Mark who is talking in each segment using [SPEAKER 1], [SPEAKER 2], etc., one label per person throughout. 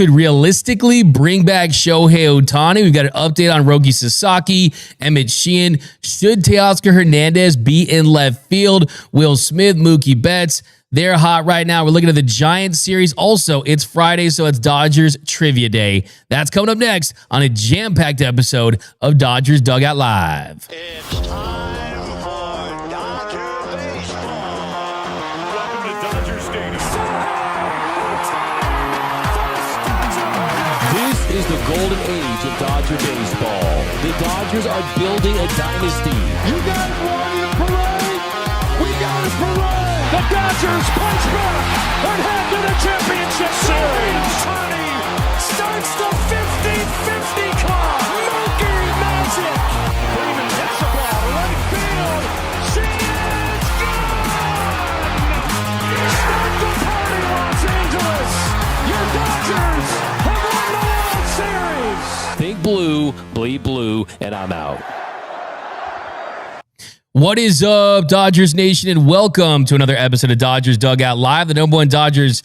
[SPEAKER 1] could realistically bring back Shohei Ohtani. We've got an update on Roki Sasaki, Emmett Sheehan. Should Teoscar Hernandez be in left field? Will Smith, Mookie Betts, they're hot right now. We're looking at the Giants series. Also, it's Friday, so it's Dodgers Trivia Day. That's coming up next on a jam-packed episode of Dodgers Dugout Live.
[SPEAKER 2] It's time for Dodger baseball. Welcome to Dodger Stadium.
[SPEAKER 3] This is the golden age of Dodger baseball. The Dodgers are building a dynasty.
[SPEAKER 4] You guys ready to parade? We got a parade! The Dodgers punch back and head to the championship series. Ohtani starts the 50-50 club. Mookie Magic. Freeman hits the ball to right field. Sheehan's gone! Start the party, Los Angeles. Your Dodgers have won the World Series.
[SPEAKER 3] Think blue, bleed blue, and I'm out.
[SPEAKER 1] What is up, Dodgers Nation, and welcome to another episode of Dodgers Dugout Live, the #1 Dodgers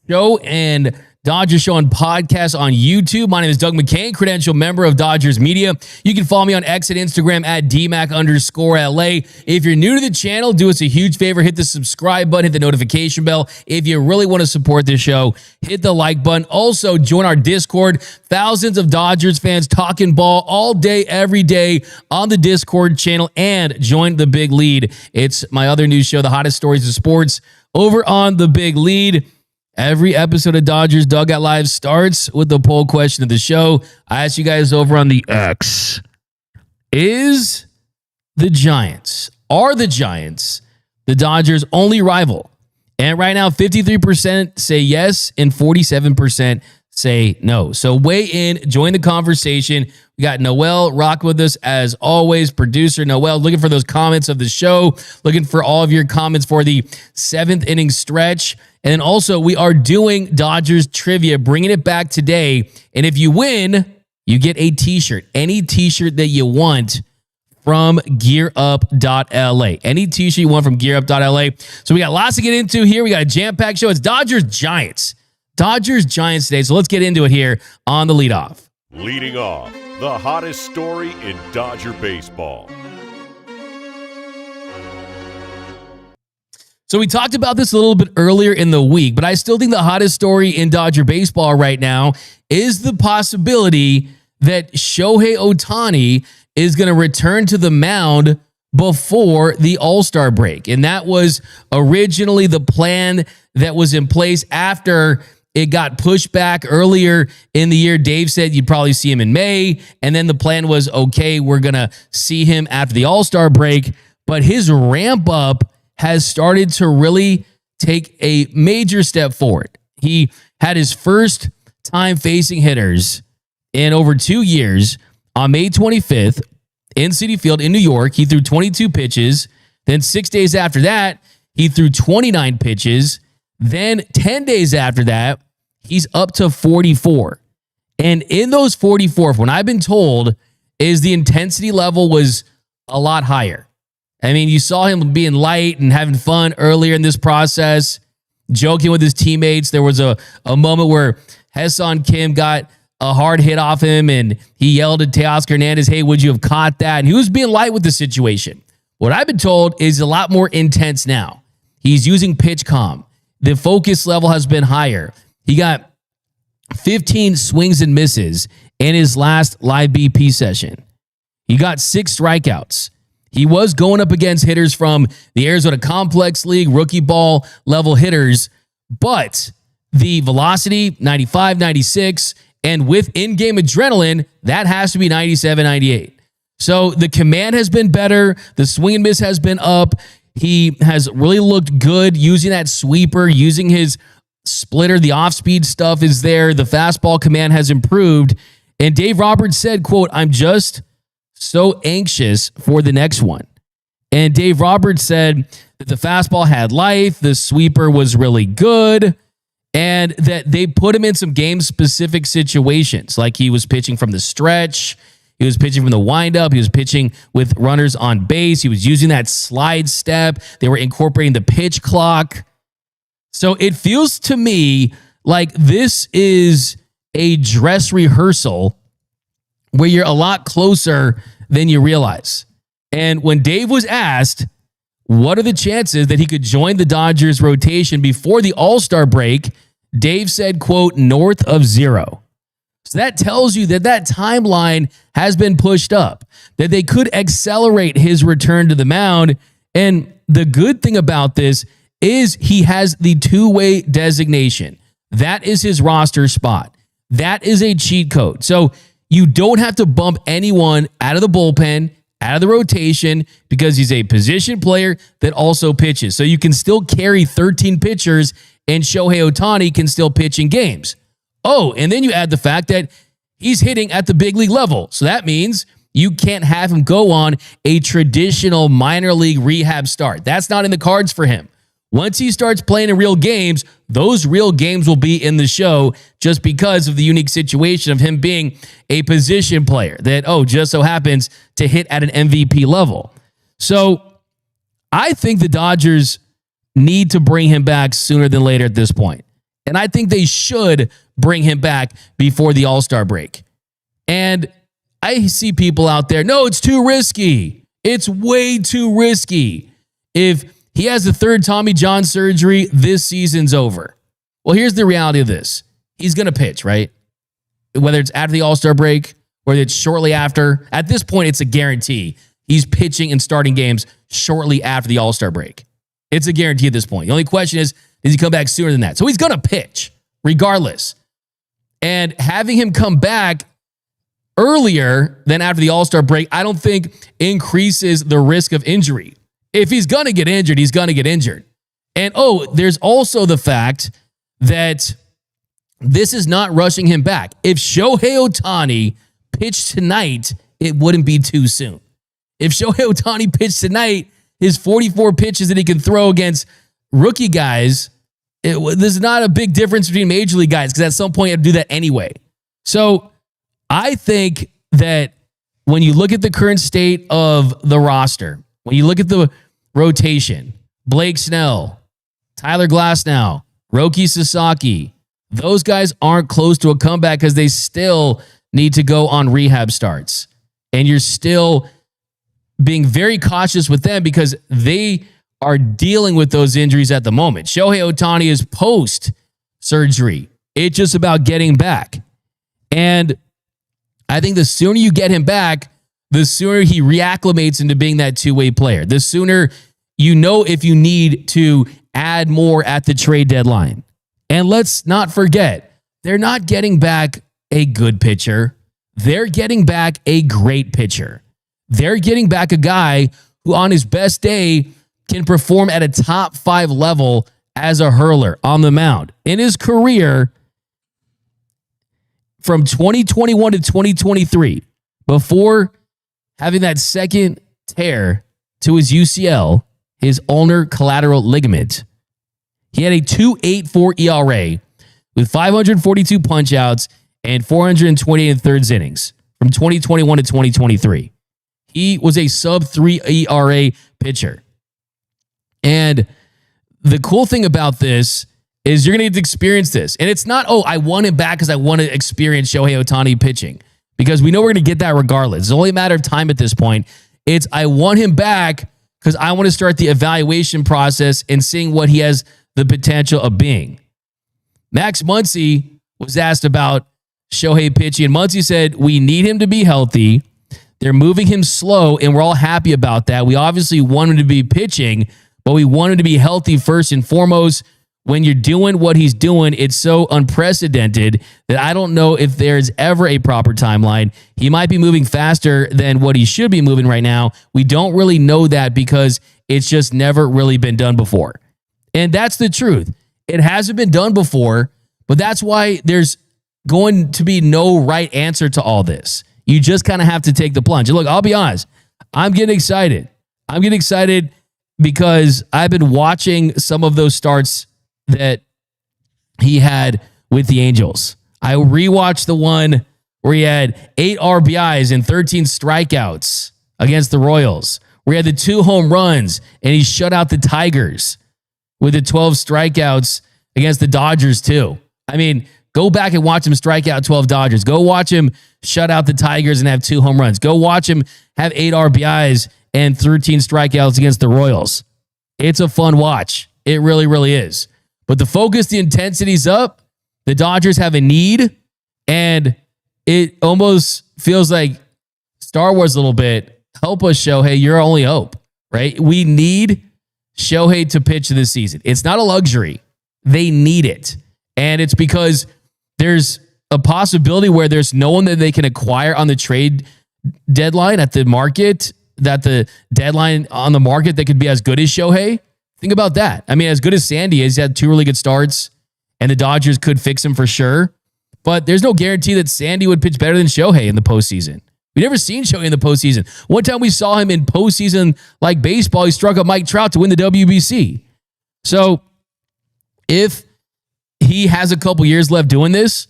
[SPEAKER 1] show and Dodgers Show and podcast on YouTube. My name is Doug McCain, credential member of Dodgers Media. You can follow me on X and Instagram at DMAC_LA. If you're new to the channel, do us a huge favor. Hit the subscribe button, hit the notification bell. If you really want to support this show, hit the like button. Also, join our Discord. Thousands of Dodgers fans talking ball all day, every day on the Discord channel, and join the Big Lead. It's my other news show, The Hottest Stories of Sports, over on the Big Lead. Every episode of Dodgers Dugout Live starts with the poll question of the show. I asked you guys over on the X, are the Giants the Dodgers' only rival? And right now, 53% say yes and 47% say no. So weigh in, join the conversation. We got Noel rock with us as always. Producer Noel, looking for those comments of the show, looking for all of your comments for the 7th inning stretch. And then also, we are doing Dodgers trivia, bringing it back today. And if you win, you get a t-shirt, any t-shirt that you want from gearup.la. Any t-shirt you want from gearup.la. So we got lots to get into here. We got a jam-packed show. It's Dodgers Giants. Dodgers Giants today. So let's get into it here on the leadoff.
[SPEAKER 2] Leading off, the hottest story in Dodger baseball.
[SPEAKER 1] So we talked about this a little bit earlier in the week, but I still think the hottest story in Dodger baseball right now is the possibility that Shohei Ohtani is going to return to the mound before the All-Star break. And that was originally the plan that was in place after it got pushed back earlier in the year. Dave said you'd probably see him in May. And then the plan was, okay, we're going to see him after the All-Star break. But his ramp up has started to really take a major step forward. He had his first time facing hitters in over 2 years on May 25th in Citi Field in New York. He threw 22 pitches. Then 6 days after that, he threw 29 pitches. Then 10 days after that, he's up to 44. And in those 44, what I've been told is the intensity level was a lot higher. I mean, you saw him being light and having fun earlier in this process, joking with his teammates. There was a moment where Ha-Seong Kim got a hard hit off him, and he yelled at Teoscar Hernandez, hey, would you have caught that? And he was being light with the situation. What I've been told is a lot more intense now. He's using pitch calm. The focus level has been higher. He got 15 swings and misses in his last live BP session. He got 6 strikeouts. He was going up against hitters from the Arizona Complex League, rookie ball level hitters, but the velocity, 95, 96, and with in-game adrenaline, that has to be 97, 98. So the command has been better. The swing and miss has been up. He has really looked good using that sweeper, using his splitter. The off-speed stuff is there. The fastball command has improved. And Dave Roberts said, quote, I'm just so anxious for the next one. And Dave Roberts said that the fastball had life, the sweeper was really good, and that they put him in some game-specific situations, like he was pitching from the stretch, he was pitching from the windup, he was pitching with runners on base, he was using that slide step, they were incorporating the pitch clock. So it feels to me like this is a dress rehearsal where you're a lot closer than you realize. And when Dave was asked, what are the chances that he could join the Dodgers rotation before the All-Star break, Dave said, quote, north of 0. So that tells you that that timeline has been pushed up, that they could accelerate his return to the mound. And the good thing about this is he has the two-way designation. That is his roster spot. That is a cheat code. So you don't have to bump anyone out of the bullpen, out of the rotation, because he's a position player that also pitches. So you can still carry 13 pitchers and Shohei Ohtani can still pitch in games. Oh, and then you add the fact that he's hitting at the big league level. So that means you can't have him go on a traditional minor league rehab start. That's not in the cards for him. Once he starts playing in real games, those real games will be in the show just because of the unique situation of him being a position player that, just so happens to hit at an MVP level. So I think the Dodgers need to bring him back sooner than later at this point. And I think they should bring him back before the All-Star break. And I see people out there, no, it's too risky. It's way too risky. If he has the third Tommy John surgery, this season's over. Well, here's the reality of this. He's going to pitch, right? Whether it's after the All-Star break, whether it's shortly after. At this point, it's a guarantee. He's pitching and starting games shortly after the All-Star break. It's a guarantee at this point. The only question is, does he come back sooner than that? So he's going to pitch regardless. And having him come back earlier than after the All-Star break, I don't think increases the risk of injury. If he's going to get injured, he's going to get injured. And there's also the fact that this is not rushing him back. If Shohei Ohtani pitched tonight, it wouldn't be too soon. If Shohei Ohtani pitched tonight, his 44 pitches that he can throw against rookie guys, there's not a big difference between major league guys because at some point you have to do that anyway. So I think that when you look at the current state of the roster, when you look at the rotation, Blake Snell, Tyler Glasnow, Roki Sasaki, those guys aren't close to a comeback because they still need to go on rehab starts. And you're still being very cautious with them because they are dealing with those injuries at the moment. Shohei Ohtani is post-surgery. It's just about getting back. And I think the sooner you get him back, the sooner he reacclimates into being that two-way player. The sooner you know if you need to add more at the trade deadline. And let's not forget, they're not getting back a good pitcher. They're getting back a great pitcher. They're getting back a guy who on his best day can perform at a top 5 level as a hurler on the mound. In his career, from 2021 to 2023, before having that second tear to his UCL, his ulnar collateral ligament, he had a 2.84 ERA with 542 punch-outs and 428 and thirds innings from 2021 to 2023. He was a sub-3 ERA pitcher. And the cool thing about this is you're going to get to experience this. And it's not, I want him back because I want to experience Shohei Ohtani pitching. Because we know we're going to get that regardless. It's only a matter of time at this point. It's I want him back because I want to start the evaluation process and seeing what he has the potential of being. Max Muncy was asked about Shohei pitching, and Muncy said, we need him to be healthy. They're moving him slow, and we're all happy about that. We obviously want him to be pitching, but we want him to be healthy first and foremost. When you're doing what he's doing, it's so unprecedented that I don't know if there's ever a proper timeline. He might be moving faster than what he should be moving right now. We don't really know that because it's just never really been done before. And that's the truth. It hasn't been done before, but that's why there's going to be no right answer to all this. You just kind of have to take the plunge. And look, I'll be honest. I'm getting excited. I'm getting excited because I've been watching some of those starts that he had with the Angels. I rewatched the one where he had 8 RBIs and 13 strikeouts against the Royals, where he had the 2 home runs and he shut out the Tigers with the 12 strikeouts against the Dodgers too. I mean, Go back and watch him strike out 12 Dodgers. Go watch him shut out the Tigers and have 2 home runs. Go watch him have 8 RBIs and 13 strikeouts against the Royals. It's a fun watch. It really, really is. But the focus, the intensity's up. The Dodgers have a need, and it almost feels like Star Wars a little bit. Help us, Shohei. You're our only hope, right? We need Shohei to pitch this season. It's not a luxury. They need it. And it's because there's a possibility where there's no one that they can acquire on the trade deadline at the market, that the deadline on the market that could be as good as Shohei. Think about that. I mean, as good as Sandy is, he had 2 really good starts, and the Dodgers could fix him for sure. But there's no guarantee that Sandy would pitch better than Shohei in the postseason. We've never seen Shohei in the postseason. One time we saw him in postseason like baseball, he struck up Mike Trout to win the WBC. So if he has a couple years left doing this,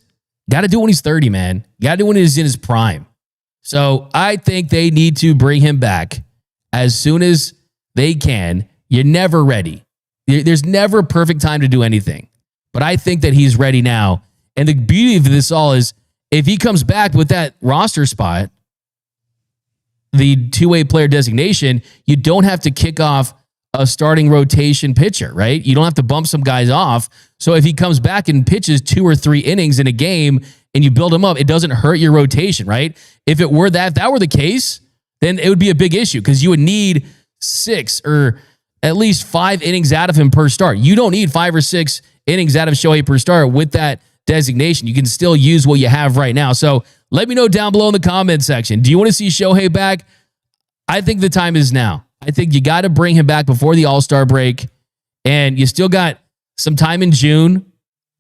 [SPEAKER 1] got to do it when he's 30, man. Got to do it when he's in his prime. So I think they need to bring him back as soon as they can. You're never ready. There's never a perfect time to do anything. But I think that he's ready now. And the beauty of this all is if he comes back with that roster spot, the two-way player designation, you don't have to kick off a starting rotation pitcher, right? You don't have to bump some guys off. So if he comes back and pitches 2 or 3 innings in a game and you build him up, it doesn't hurt your rotation, right? If it were that, if that were the case, then it would be a big issue because you would need 6 or at least 5 innings out of him per start. You don't need 5 or 6 innings out of Shohei per start with that designation. You can still use what you have right now. So let me know down below in the comment section. Do you want to see Shohei back? I think the time is now. I think you got to bring him back before the All-Star break, and you still got some time in June,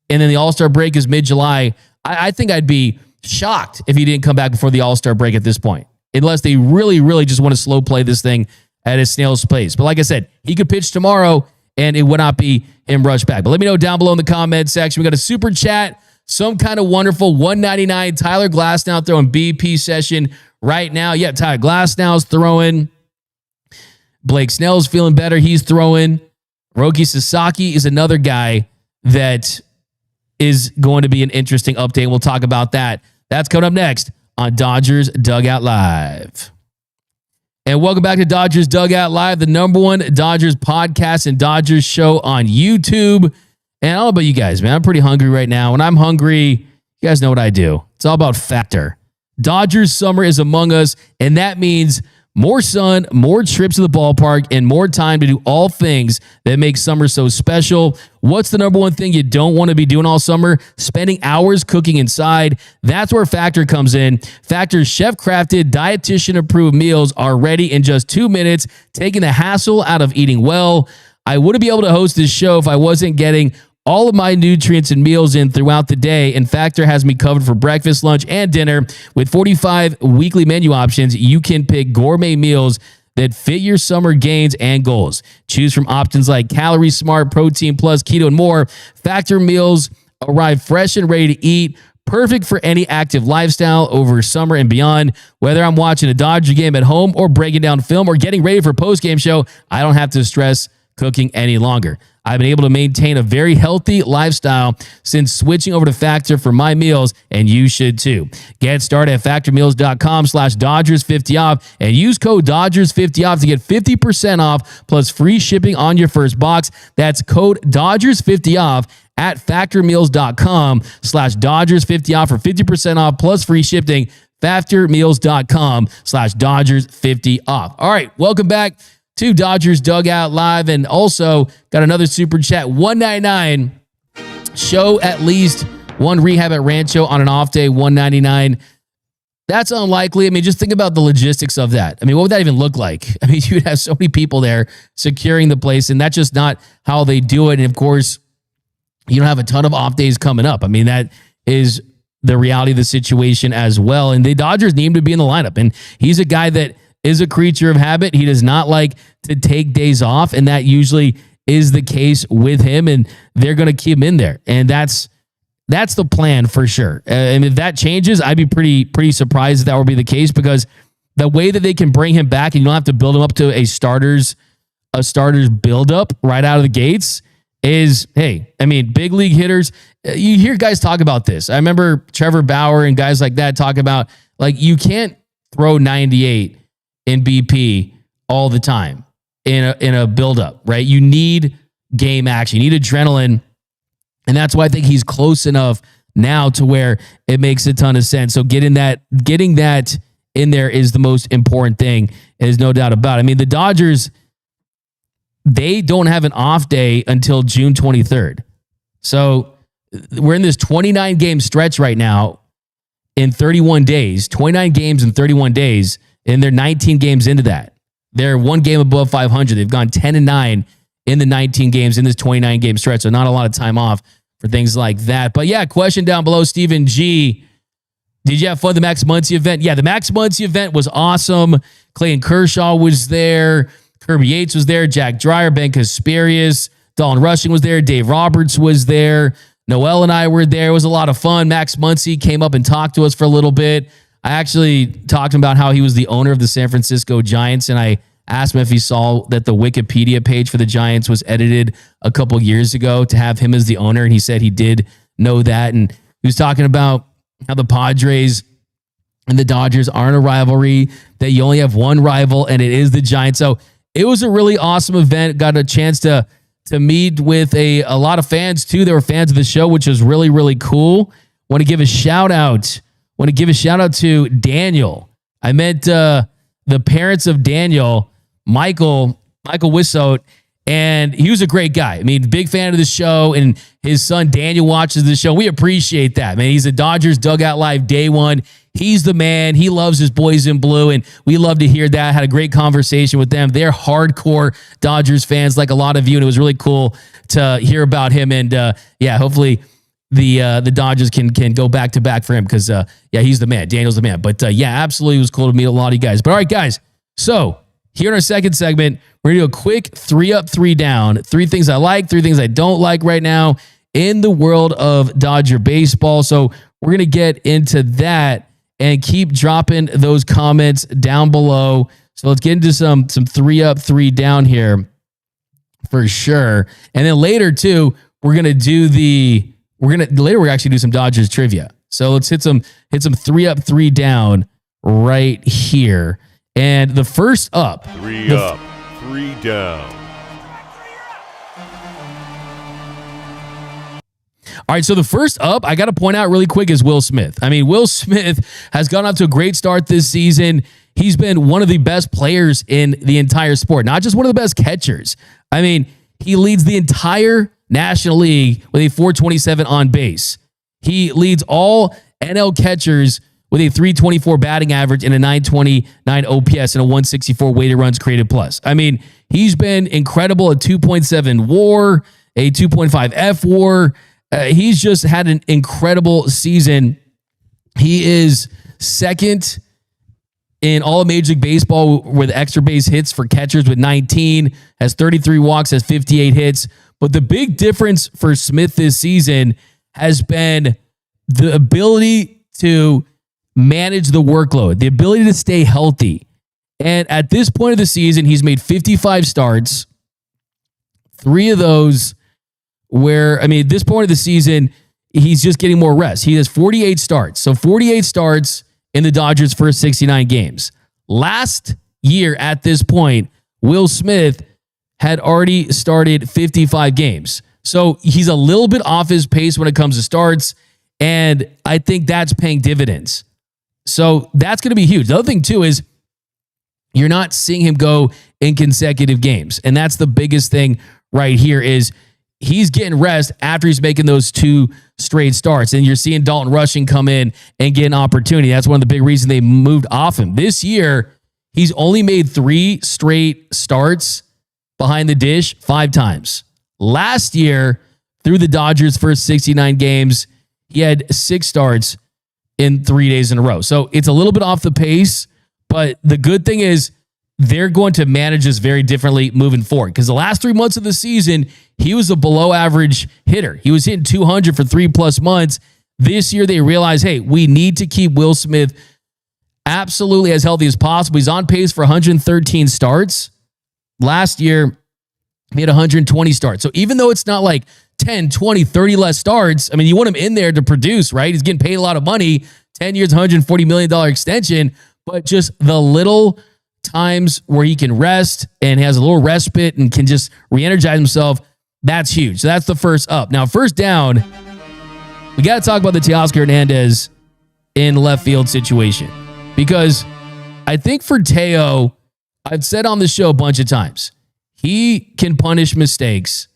[SPEAKER 1] and then the All-Star break is mid-July. I think I'd be shocked if he didn't come back before the All-Star break at this point, unless they really, really just want to slow play this thing at a snail's pace. But like I said, he could pitch tomorrow, and it would not be him rushed back. But let me know down below in the comment section. We got a super chat, some kind of wonderful $1.99 Tyler Glasnow throwing BP session right now. Yeah, Tyler Glasnow's throwing. Blake Snell's feeling better. He's throwing. Roki Sasaki is another guy that is going to be an interesting update. We'll talk about that. That's coming up next on Dodgers Dugout Live. And welcome back to Dodgers Dugout Live, the #1 Dodgers podcast and Dodgers show on YouTube. And I don't know about you guys, man. I'm pretty hungry right now. When I'm hungry, you guys know what I do. It's all about Factor. Dodgers summer is among us, and that means more sun, more trips to the ballpark, and more time to do all things that make summer so special. What's the #1 thing you don't want to be doing all summer? Spending hours cooking inside. That's where Factor comes in. Factor's chef-crafted, dietitian-approved meals are ready in just 2 minutes, taking the hassle out of eating well. I wouldn't be able to host this show if I wasn't getting all of my nutrients and meals in throughout the day, and Factor has me covered for breakfast, lunch, and dinner. With 45 weekly menu options, you can pick gourmet meals that fit your summer gains and goals. Choose from options like Calorie Smart, Protein Plus, Keto, and more. Factor meals arrive fresh and ready to eat, perfect for any active lifestyle over summer and beyond. Whether I'm watching a Dodger game at home or breaking down film or getting ready for a post-game show, I don't have to stress cooking any longer. I've been able to maintain a very healthy lifestyle since switching over to Factor for my meals, and you should too. Get started at factormeals.com/Dodgers50off and use code Dodgers50off to get 50% off plus free shipping on your first box. That's code Dodgers50off at factormeals.com/Dodgers50off for 50% off plus free shipping. Factormeals.com/Dodgers50off. All right, welcome back to Dodgers Dugout Live, and also got another super chat, $1.99. Show at least one rehab at Rancho on an off day, $1.99. That's unlikely. I mean, just think about the logistics of that. I mean, what would that even look like? I mean, you'd have so many people there securing the place, and that's just not how they do it. And of course, you don't have a ton of off days coming up. I mean, that is the reality of the situation as well. And the Dodgers need him to be in the lineup, and he's a guy that is a creature of habit. He does not like to take days off, and that usually is the case with him, and they're going to keep him in there. And that's the plan for sure. And if that changes, I'd be pretty surprised if that would be the case, because the way that they can bring him back and you don't have to build him up to a starter's build up right out of the gates is, hey, I mean, big league hitters, you hear guys talk about this. I remember Trevor Bauer and guys like that talk about, like, you can't throw 98 in BP all the time in a buildup, right? You need game action. You need adrenaline. And that's why I think he's close enough now to where it makes a ton of sense. So getting that in there is the most important thing. There's no doubt about it. I mean, the Dodgers, they don't have an off day until June 23rd. So we're in this 29-game stretch right now in 31 days, 29 games in 31 days, and they're 19 games into that. They're one game above 500. They've gone 10-9 in the 19 games in this 29-game stretch, so not a lot of time off for things like that. But yeah, question down below, Stephen G. Did you have fun at the Max Muncy event? Yeah, the Max Muncy event was awesome. Clayton Kershaw was there. Kirby Yates was there. Jack Dreyer, Ben Kasparius, Dalton Rushing was there. Dave Roberts was there. Noel and I were there. It was a lot of fun. Max Muncy came up and talked to us for a little bit. I actually talked about how he was the owner of the San Francisco Giants, and I asked him if he saw that the Wikipedia page for the Giants was edited a couple years ago to have him as the owner, and he said he did know that. And he was talking about how the Padres and the Dodgers aren't a rivalry, that you only have one rival, and it is the Giants. So it was a really awesome event. Got a chance to meet with a lot of fans too. They were fans of the show, which was really, really cool. Want to give a shout out to Daniel. I met the parents of Daniel, Michael Wissote, and he was a great guy. I mean, big fan of the show, and his son Daniel watches the show. We appreciate that, man. He's a Dodgers Dugout Live day one. He's the man. He loves his boys in blue, and we love to hear that. Had a great conversation with them. They're hardcore Dodgers fans, like a lot of you, and it was really cool to hear about him. And yeah, hopefully the Dodgers can go back to back for him, because yeah, he's the man. Daniel's the man. But yeah, absolutely, it was cool to meet a lot of you guys. But all right, guys. So here in our second segment, we're gonna do a quick 3 up, 3 down. 3 things I like, 3 things I don't like right now in the world of Dodger baseball. So we're gonna get into that. And keep dropping those comments down below. So let's get into some 3 up, 3 down here for sure. And then later too, we're actually do some Dodgers trivia. So let's hit some 3 up, 3 down right here. And the first up,
[SPEAKER 2] 3 up, 3 down.
[SPEAKER 1] All right, so the first up, I got to point out really quick, is Will Smith. I mean, Will Smith has gone off to a great start this season. He's been one of the best players in the entire sport, not just one of the best catchers. I mean, he leads the entire National League with a 427 on base. He leads all NL catchers with a 324 batting average and a 929 OPS and a 164 weighted runs created plus. I mean, he's been incredible. A 2.7 WAR, a 2.5 FWAR. He's just had an incredible season. He is second in all of Major League Baseball with extra base hits for catchers with 19, has 33 walks, has 58 hits. But the big difference for Smith this season has been the ability to manage the workload, the ability to stay healthy. And at this point of the season, he's made 55 starts. 3 of those where, I mean, at this point of the season, he's just getting more rest. He has 48 starts. So 48 starts in the Dodgers' first 69 games. Last year at this point, Will Smith had already started 55 games. So he's a little bit off his pace when it comes to starts, and I think that's paying dividends. So that's going to be huge. The other thing, too, is you're not seeing him go in consecutive games. And that's the biggest thing right here is he's getting rest after he's making those 2 straight starts. And you're seeing Dalton Rushing come in and get an opportunity. That's one of the big reasons they moved off him. This year, he's only made 3 straight starts behind the dish 5 times. Last year, through the Dodgers' first 69 games, he had 6 starts in 3 days in a row. So it's a little bit off the pace, but the good thing is they're going to manage this very differently moving forward, because the last 3 months of the season, he was a below average hitter. He was hitting 200 for 3+ months. This year, they realized, hey, we need to keep Will Smith absolutely as healthy as possible. He's on pace for 113 starts. Last year, He had 120 starts. So even though it's not like 10, 20, 30 less starts, I mean, you want him in there to produce, right? He's getting paid a lot of money, 10 years, $140 million extension, but just the little times where he can rest and has a little respite and can just re-energize himself, that's huge. So that's the first up. Now, first down, we got to talk about the Teoscar Hernandez in left field situation, because I think for Teo, I've said on the show a bunch of times, he can punish mistakes.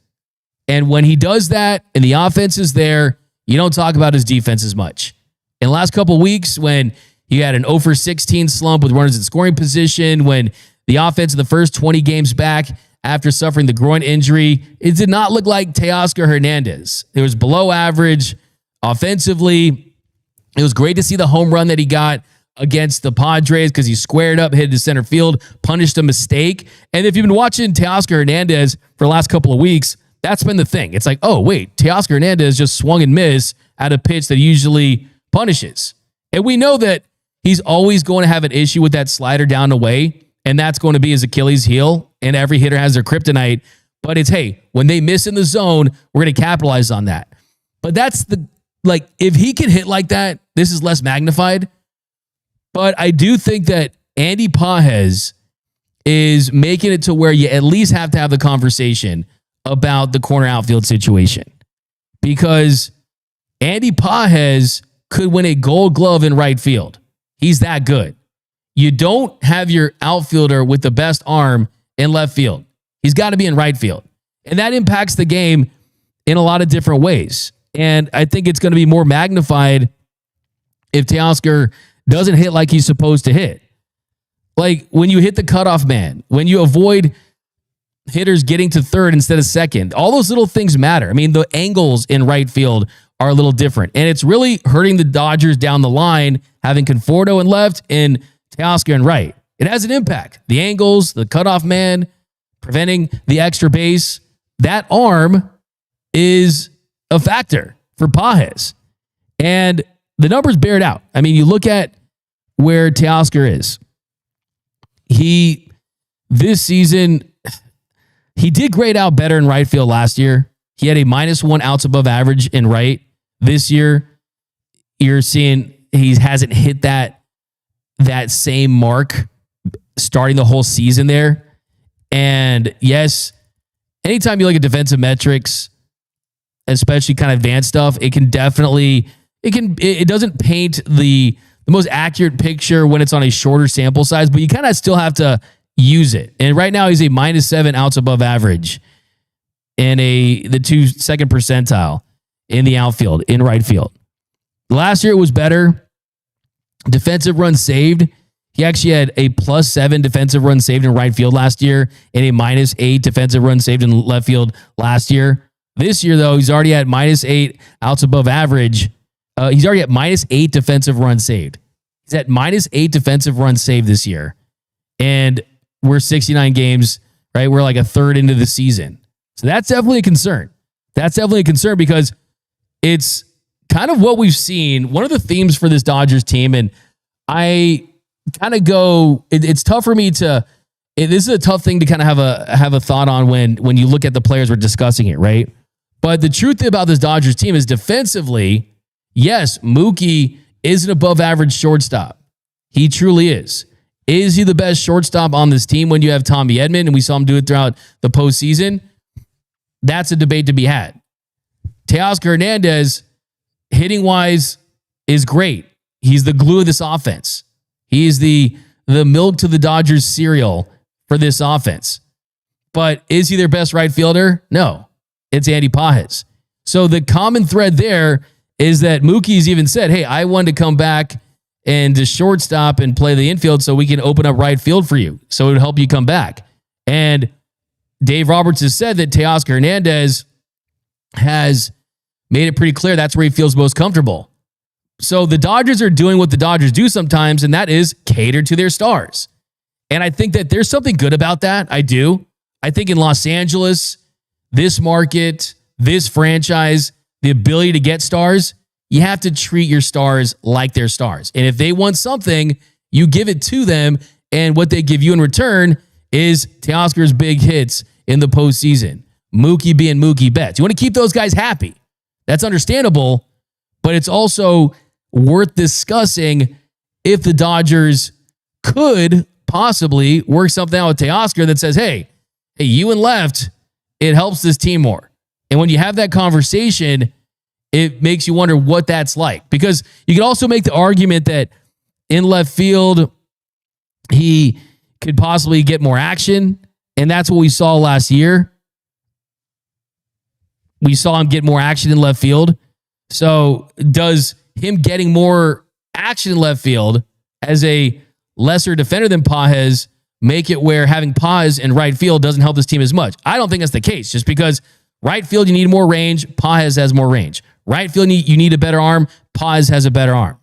[SPEAKER 1] And when he does that and the offense is there, you don't talk about his defense as much. In the last couple of weeks, when he had an 0 for 16 slump with runners in scoring position, when the offense in the first 20 games back after suffering the groin injury, it did not look like Teoscar Hernandez. It was below average offensively. It was great to see the home run that he got against the Padres because he squared up, hit to center field, punished a mistake. And if you've been watching Teoscar Hernandez for the last couple of weeks, that's been the thing. It's like, oh, wait, Teoscar Hernandez just swung and missed at a pitch that he usually punishes. And we know that he's always going to have an issue with that slider down the way, and that's going to be his Achilles heel, and every hitter has their kryptonite. But it's, hey, when they miss in the zone, we're going to capitalize on that. But that's if he can hit like that, this is less magnified. But I do think that Andy Pages is making it to where you at least have to have the conversation about the corner outfield situation, because Andy Pages could win a Gold Glove in right field. He's that good. You don't have your outfielder with the best arm in left field. He's got to be in right field. And that impacts the game in a lot of different ways. And I think it's going to be more magnified if Teoscar doesn't hit like he's supposed to hit. Like when you hit the cutoff man, when you avoid hitters getting to third instead of second, all those little things matter. I mean, the angles in right field are a little different. And it's really hurting the Dodgers down the line, having Conforto in left and Teoscar in right. It has an impact. The angles, the cutoff man, preventing the extra base, that arm is a factor for Pages. And the numbers bear it out. I mean, you look at where Teoscar is. This season, he did grade out better in right field last year. He had a -1 outs above average in right. This year, you're seeing he hasn't hit that same mark starting the whole season there. And yes, anytime you look at defensive metrics, especially kind of advanced stuff, it can definitely, it doesn't paint the most accurate picture when it's on a shorter sample size, but you kind of still have to use it. And right now he's a -7 outs above average in the 2nd percentile in the outfield, in right field. Last year it was better. Defensive runs saved. He actually had a +7 defensive runs saved in right field last year and a -8 defensive runs saved in left field last year. This year, though, he's already at -8 outs above average. He's already at -8 defensive runs saved. He's at -8 defensive runs saved this year. And we're 69 games, right? We're like a third into the season. So that's definitely a concern. That's definitely a concern because it's kind of what we've seen. One of the themes for this Dodgers team, and I kind of go, it's tough for me to, this is a tough thing to kind of have a thought on when you look at the players we're discussing it, right? But the truth about this Dodgers team is defensively, yes, Mookie is an above average shortstop. He truly is. Is he the best shortstop on this team when you have Tommy Edman, and we saw him do it throughout the postseason? That's a debate to be had. Teoscar Hernandez, hitting-wise, is great. He's the glue of this offense. He is the milk to the Dodgers cereal for this offense. But is he their best right fielder? No. It's Andy Pages. So the common thread there is that Mookie's even said, hey, I wanted to come back and to shortstop and play the infield so we can open up right field for you. So it would help you come back. And Dave Roberts has said that Teoscar Hernandez has made it pretty clear that's where he feels most comfortable. So the Dodgers are doing what the Dodgers do sometimes, and that is cater to their stars. And I think that there's something good about that. I do. I think in Los Angeles, this market, this franchise, the ability to get stars, you have to treat your stars like they're stars. And if they want something, you give it to them. And what they give you in return is Teoscar's big hits in the postseason. Mookie being Mookie Betts. You want to keep those guys happy. That's understandable, but it's also worth discussing if the Dodgers could possibly work something out with Teoscar that says, hey, you and left, it helps this team more. And when you have that conversation, it makes you wonder what that's like. Because you could also make the argument that in left field, he could possibly get more action. And that's what we saw last year. We saw him get more action in left field. So does him getting more action in left field as a lesser defender than Pages make it where having Pages in right field doesn't help this team as much? I don't think that's the case, just because right field, you need more range. Pages has more range. Right field, you need a better arm. Pages has a better arm.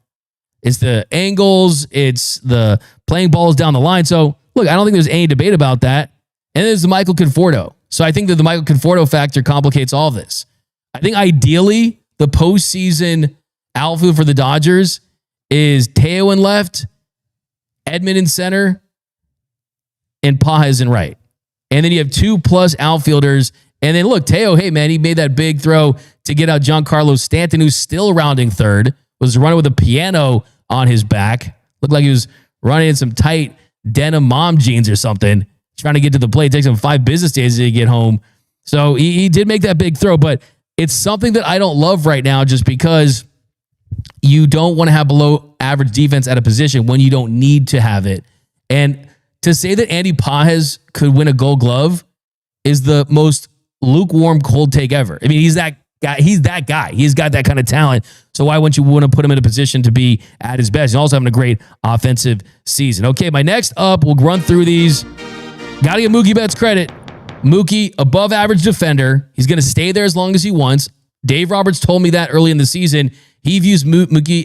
[SPEAKER 1] It's the angles. It's the playing balls down the line. So, look, I don't think there's any debate about that. And there's the Michael Conforto. So I think that the Michael Conforto factor complicates all of this. I think ideally, the postseason outfield for the Dodgers is Teo in left, Edman in center, and Pages in right. And then you have 2+ outfielders. And then look, Teo, hey man, he made that big throw to get out Giancarlo Stanton, who's still rounding third, was running with a piano on his back. Looked like he was running in some tight denim mom jeans or something, trying to get to the plate. It takes him 5 business days to get home. So he did make that big throw, but it's something that I don't love right now, just because you don't want to have below average defense at a position when you don't need to have it. And to say that Andy Pages could win a Gold Glove is the most lukewarm cold take ever. I mean, he's that guy. He's that guy. He's got that kind of talent. So why wouldn't you want to put him in a position to be at his best? He's also having a great offensive season. Okay, my next up, we'll run through these. Got to give Mookie Betts credit. Mookie, above average defender. He's going to stay there as long as he wants. Dave Roberts told me that early in the season. He views Mookie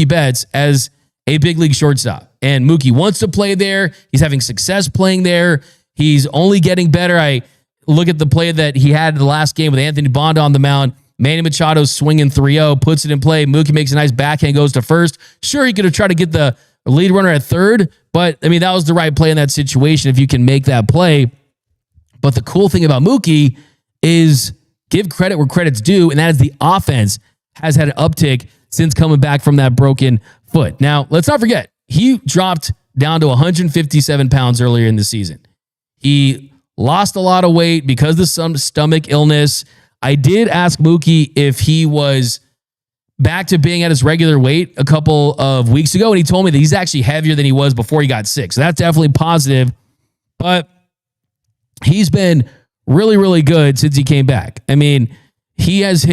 [SPEAKER 1] Betts as a big league shortstop. And Mookie wants to play there. He's having success playing there. He's only getting better. I look at the play that he had in the last game with Anthony Bonda on the mound. Manny Machado swinging 3-0, puts it in play. Mookie makes a nice backhand, goes to first. Sure, he could have tried to get the lead runner at third, but I mean, that was the right play in that situation if you can make that play. But the cool thing about Mookie is give credit where credit's due, and that is the offense has had an uptick since coming back from that broken foot. Now, let's not forget, he dropped down to 157 pounds earlier in the season. He lost a lot of weight because of some stomach illness. I did ask Mookie if he was back to being at his regular weight a couple of weeks ago, and he told me that he's actually heavier than he was before he got sick. So that's definitely positive. But he's been really, really good since he came back. I mean, he has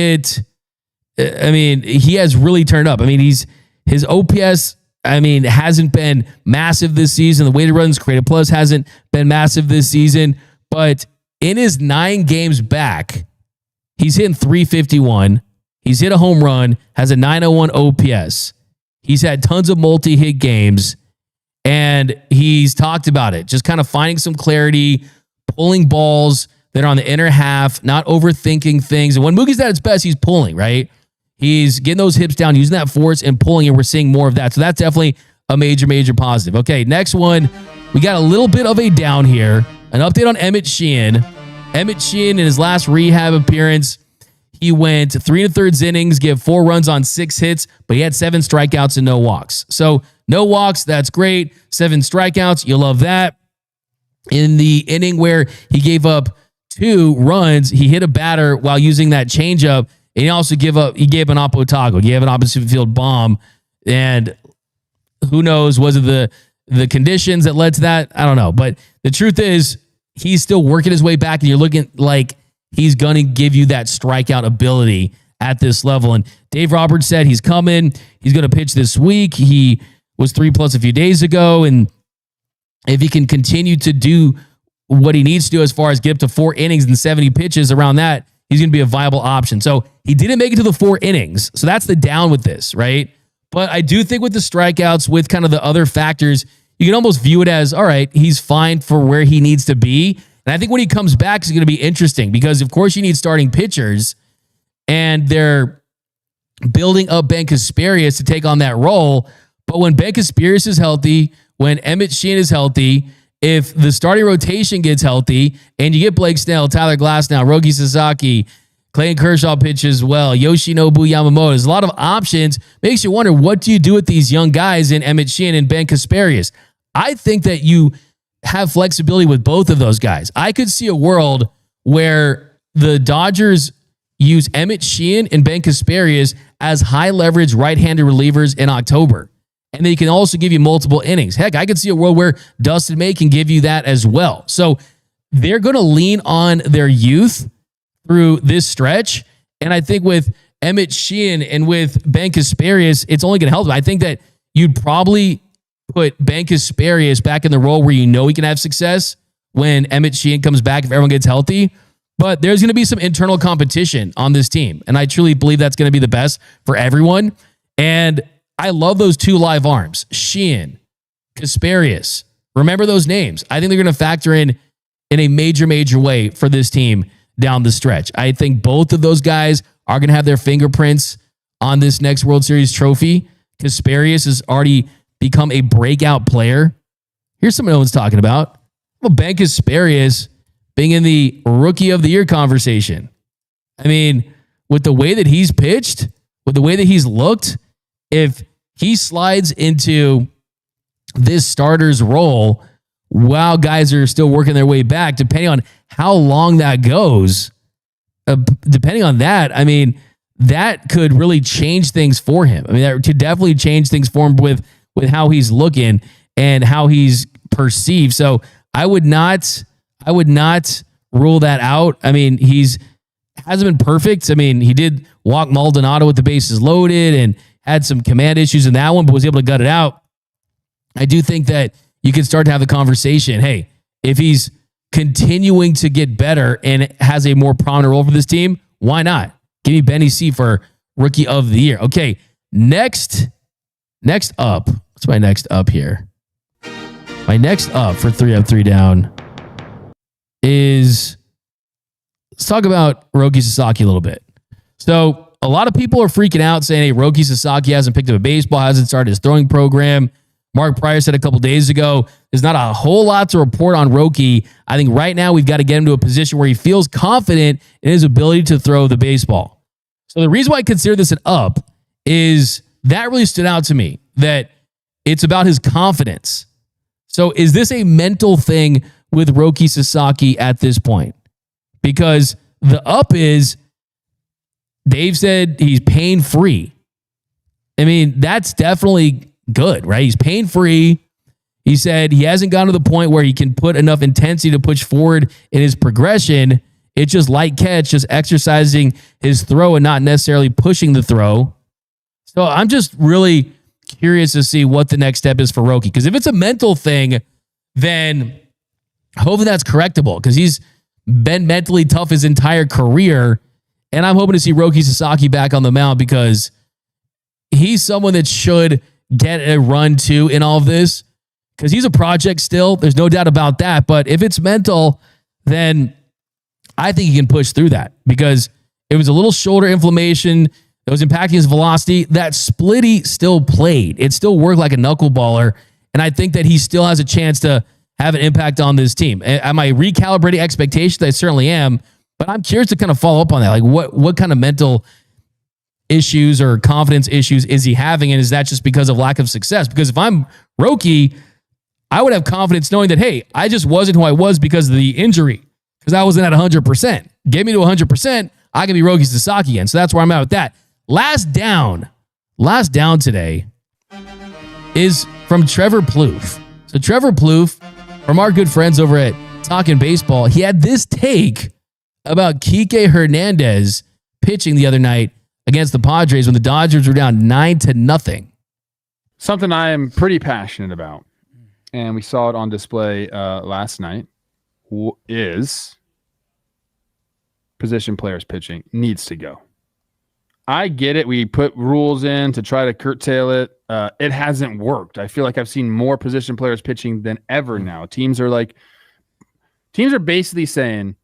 [SPEAKER 1] really turned up. I mean, his OPS, hasn't been massive this season. The weighted runs created plus hasn't been massive this season. But in his 9 games back, he's hitting 351. He's hit a home run, has a 901 OPS. He's had tons of multi-hit games, and he's talked about it. Just kind of finding some clarity, pulling balls that are on the inner half, not overthinking things. And when Mookie's at its best, he's pulling, right? He's getting those hips down, using that force and pulling, and we're seeing more of that. So that's definitely a major, major positive. Okay, next one. We got a little bit of a down here. An update on Emmett Sheehan. Emmett Sheehan, in his last rehab appearance, he went 3 1/3 innings, gave 4 runs on 6 hits, but he had 7 strikeouts and no walks. So no walks, that's great. 7 strikeouts, you love that. In the inning where he gave up 2 runs, he hit a batter while using that changeup, and he also gave an oppo toggle. He gave an opposite field bomb, and who knows, was it the conditions that led to that? I don't know. But the truth is, he's still working his way back, and you're looking like he's going to give you that strikeout ability at this level. And Dave Roberts said he's coming. He's going to pitch this week. He was 3+ a few days ago, and if he can continue to do what he needs to do as far as get up to 4 innings and 70 pitches around that, he's going to be a viable option. So he didn't make it to the 4 innings. So that's the down with this, right? But I do think with the strikeouts, with kind of the other factors, you can almost view it as, all right, he's fine for where he needs to be. And I think when he comes back, it's going to be interesting because, of course, you need starting pitchers, and they're building up Ben Kasperius to take on that role. But when Ben Kasperius is healthy, when Emmett Sheehan is healthy, if the starting rotation gets healthy and you get Blake Snell, Tyler Glasnow, Roki Sasaki, Clayton Kershaw pitches well, Yoshinobu Yamamoto, there's a lot of options. Makes you wonder, what do you do with these young guys in Emmett Sheehan and Ben Kasparius? I think that you have flexibility with both of those guys. I could see a world where the Dodgers use Emmett Sheehan and Ben Kasparius as high leverage right-handed relievers in October. And they can also give you multiple innings. Heck, I could see a world where Dustin May can give you that as well. So they're going to lean on their youth through this stretch. And I think with Emmett Sheehan and with Ben Kasparius, it's only going to help them. I think that you'd probably put Ben Kasparius back in the role where you know he can have success when Emmett Sheehan comes back if everyone gets healthy. But there's going to be some internal competition on this team. And I truly believe that's going to be the best for everyone. And I love those two live arms, Sheehan, Kasparius. Remember those names. I think they're going to factor in a major, major way for this team down the stretch. I think both of those guys are going to have their fingerprints on this next World Series trophy. Kasparius has already become a breakout player. Here's something no one's talking about. Well, Ben Kasparius being in the Rookie of the Year conversation. I mean, with the way that he's pitched, with the way that he's looked, if he slides into this starter's role while guys are still working their way back, depending on how long that goes, depending on that, I mean, that could really change things for him. I mean, that could definitely change things for him with how he's looking and how he's perceived. So I would not rule that out. I mean, hasn't been perfect. I mean, he did walk Maldonado with the bases loaded and had some command issues in that one, but was able to gut it out. I do think that you can start to have the conversation. Hey, if he's continuing to get better and has a more prominent role for this team, why not? Give me Benny C for Rookie of the Year. Okay, next up. What's my next up here? My next up for 3 Up, 3 Down is, let's talk about Roki Sasaki a little bit. So a lot of people are freaking out saying, hey, Roki Sasaki hasn't picked up a baseball, hasn't started his throwing program. Mark Pryor said a couple days ago, there's not a whole lot to report on Roki. I think right now we've got to get him to a position where he feels confident in his ability to throw the baseball. So the reason why I consider this an up is that really stood out to me, that it's about his confidence. So is this a mental thing with Roki Sasaki at this point? Because the up is, Dave said he's pain-free. I mean, that's definitely good, right? He's pain-free. He said he hasn't gotten to the point where he can put enough intensity to push forward in his progression. It's just light catch, just exercising his throw and not necessarily pushing the throw. So I'm just really curious to see what the next step is for Roki. Because if it's a mental thing, then hopefully that's correctable, because he's been mentally tough his entire career. And I'm hoping to see Roki Sasaki back on the mound, because he's someone that should get a run too in all of this, because he's a project still. There's no doubt about that. But if it's mental, then I think he can push through that, because it was a little shoulder inflammation that was impacting his velocity. That splitty still played. It still worked like a knuckleballer. And I think that he still has a chance to have an impact on this team. Am I recalibrating expectations? I certainly am. But I'm curious to kind of follow up on that. Like, what kind of mental issues or confidence issues is he having? And is that just because of lack of success? Because if I'm Roki, I would have confidence knowing that, hey, I just wasn't who I was because of the injury, because I wasn't at 100%. Get me to 100%, I can be Roki Sasaki again. So that's where I'm at with that. Last down today is from Trevor Plouffe. So Trevor Plouffe, from our good friends over at Talkin' Baseball, he had this take about Kike Hernandez pitching the other night against the Padres when the Dodgers were down 9-0.
[SPEAKER 5] Something I am pretty passionate about, and we saw it on display last night, is position players pitching needs to go. I get it. We put rules in to try to curtail it. It hasn't worked. I feel like I've seen more position players pitching than ever now. Teams are basically saying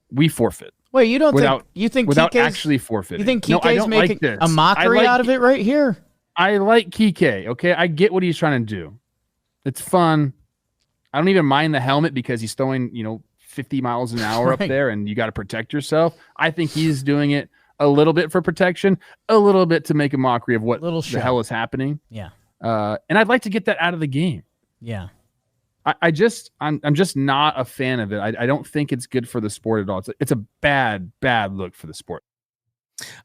[SPEAKER 5] we forfeit.
[SPEAKER 6] Wait, you don't think
[SPEAKER 5] without
[SPEAKER 6] Kike's,
[SPEAKER 5] actually forfeiting?
[SPEAKER 6] You think Kike's making
[SPEAKER 5] like
[SPEAKER 6] a mockery out of it right here?
[SPEAKER 5] I like Kike. Okay, I get what he's trying to do. It's fun. I don't even mind the helmet because he's throwing, 50 miles an hour up there and you got to protect yourself. I think he's doing it a little bit for protection, a little bit to make a mockery of what the hell is happening.
[SPEAKER 6] Yeah.
[SPEAKER 5] And I'd like to get that out of the game.
[SPEAKER 6] Yeah.
[SPEAKER 5] I'm just not a fan of it. I don't think it's good for the sport at all. It's a bad look for the sport.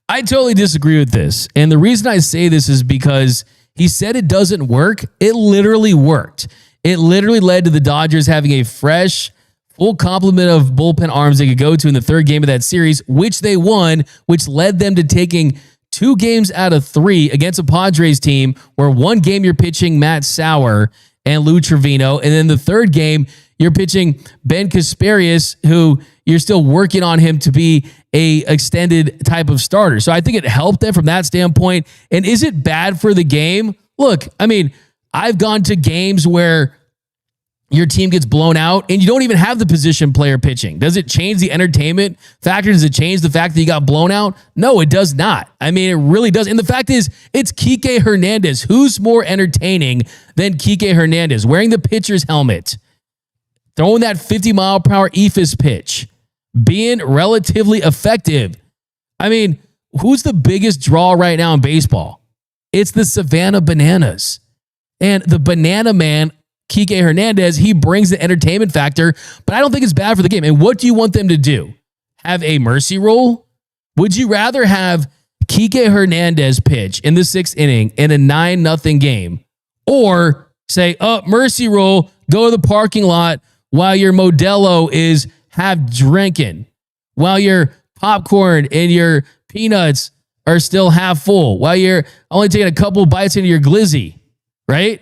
[SPEAKER 1] I totally disagree with this. And the reason I say this is because he said it doesn't work. It literally worked. It literally led to the Dodgers having a fresh, full complement of bullpen arms they could go to in the third game of that series, which they won, which led them to taking 2 games out of 3 against a Padres team where one game you're pitching Matt Sauer and Lou Trevino, and then the third game you're pitching Ben Kasparius, who you're still working on him to be a extended type of starter. So I think it helped them from that standpoint. And is it bad for the game? Look, I mean, I've gone to games where your team gets blown out and you don't even have the position player pitching. Does it change the entertainment factor? Does it change the fact that you got blown out? No, it does not. I mean, it really does. And the fact is, it's Kike Hernandez. Who's more entertaining than Kike Hernandez? Wearing the pitcher's helmet, throwing that 50-mile-per-hour eephus pitch, being relatively effective. I mean, who's the biggest draw right now in baseball? It's the Savannah Bananas. And the Banana Man, Kike Hernandez, he brings the entertainment factor, but I don't think it's bad for the game. And what do you want them to do? Have a mercy rule? Would you rather have Kike Hernandez pitch in the 6th inning in a 9-0 game, or say, mercy rule, go to the parking lot while your Modelo is half drinking, while your popcorn and your peanuts are still half full, while you're only taking a couple bites into your glizzy, right?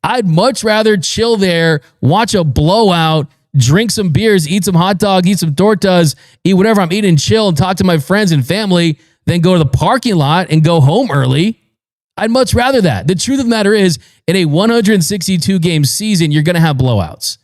[SPEAKER 1] I'd much rather chill there, watch a blowout, drink some beers, eat some hot dog, eat some tortas, eat whatever I'm eating, chill, and talk to my friends and family, than go to the parking lot and go home early. I'd much rather that. The truth of the matter is, in a 162-game season, you're going to have blowouts.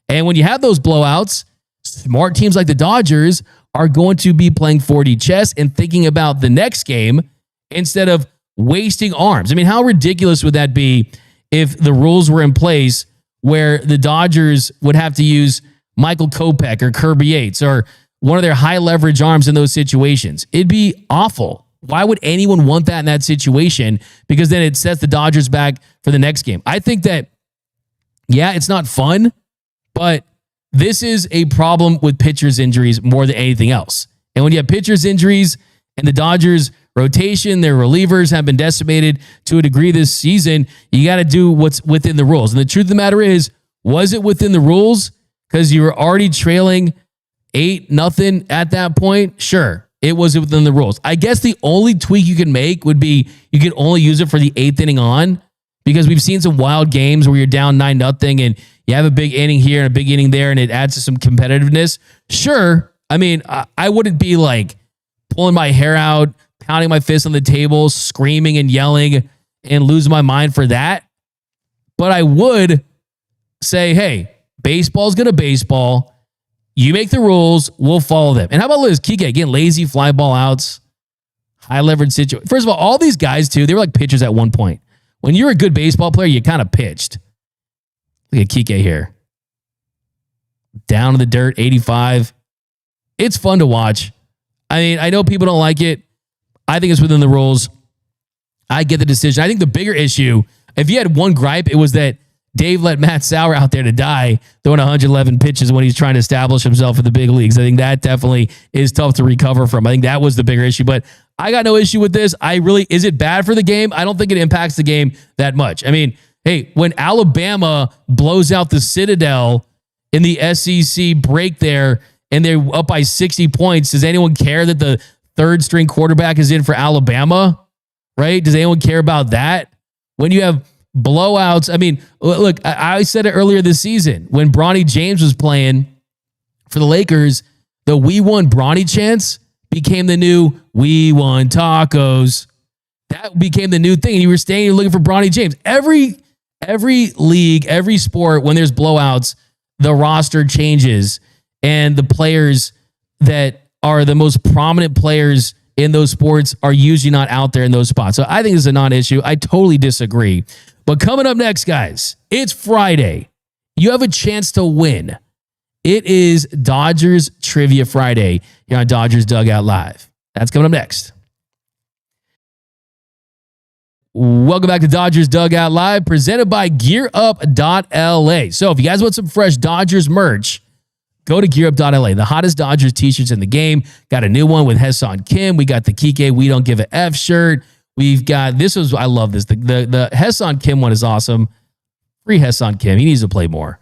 [SPEAKER 1] And when you have those blowouts, smart teams like the Dodgers are going to be playing 4D chess and thinking about the next game instead of wasting arms. I mean, how ridiculous would that be if the rules were in place where the Dodgers would have to use Michael Kopech or Kirby Yates or one of their high leverage arms in those situations? It'd be awful. Why would anyone want that in that situation? Because then it sets the Dodgers back for the next game. I think that, yeah, it's not fun, but this is a problem with pitchers' injuries more than anything else. And when you have pitchers' injuries and the Dodgers' rotation, their relievers have been decimated to a degree this season, you got to do what's within the rules. And the truth of the matter is, was it within the rules because you were already trailing 8-0 at that point? Sure, it was within the rules. I guess the only tweak you can make would be you can only use it for the 8th inning on, because we've seen some wild games where you're down 9-0 and you have a big inning here and a big inning there and it adds to some competitiveness. Sure. I mean, I wouldn't be like pulling my hair out, pounding my fist on the table, screaming and yelling and losing my mind for that. But I would say, hey, baseball's going to baseball. You make the rules, we'll follow them. And how about Liz Kike getting lazy fly ball outs, high leverage situation? First of all these guys too, they were like pitchers at one point. When you're a good baseball player, you kind of pitched. Look at Kike here. Down in the dirt, 85. It's fun to watch. I mean, I know people don't like it. I think it's within the rules. I get the decision. I think the bigger issue, if you had one gripe, it was that Dave let Matt Sauer out there to die throwing 111 pitches when he's trying to establish himself in the big leagues. I think that definitely is tough to recover from. I think that was the bigger issue, but I got no issue with this. Is it bad for the game? I don't think it impacts the game that much. I mean, hey, when Alabama blows out the Citadel in the SEC break there and they're up by 60 points, does anyone care that the third string quarterback is in for Alabama? Right? Does anyone care about that? When you have blowouts, I mean, look, I said it earlier this season when Bronny James was playing for the Lakers, the "We won Bronny" chants became the new "We won tacos." That became the new thing. And you were staying looking for Bronny James. Every league, every sport, when there's blowouts, the roster changes and the players that are the most prominent players in those sports are usually not out there in those spots. So I think it's a non-issue. I totally disagree. But coming up next, guys, it's Friday. you have a chance to win. It is Dodgers Trivia Friday here on Dodgers Dugout Live. That's coming up next. Welcome back to Dodgers Dugout Live, presented by GearUp.la. So if you guys want some fresh Dodgers merch, go to GearUp.la. The hottest Dodgers t-shirts in the game. Got a new one with Hassan Kim. We got the Kike We Don't Give a F shirt. We've got, I love this. The Hassan Kim one is awesome. Free Hassan Kim. He needs to play more.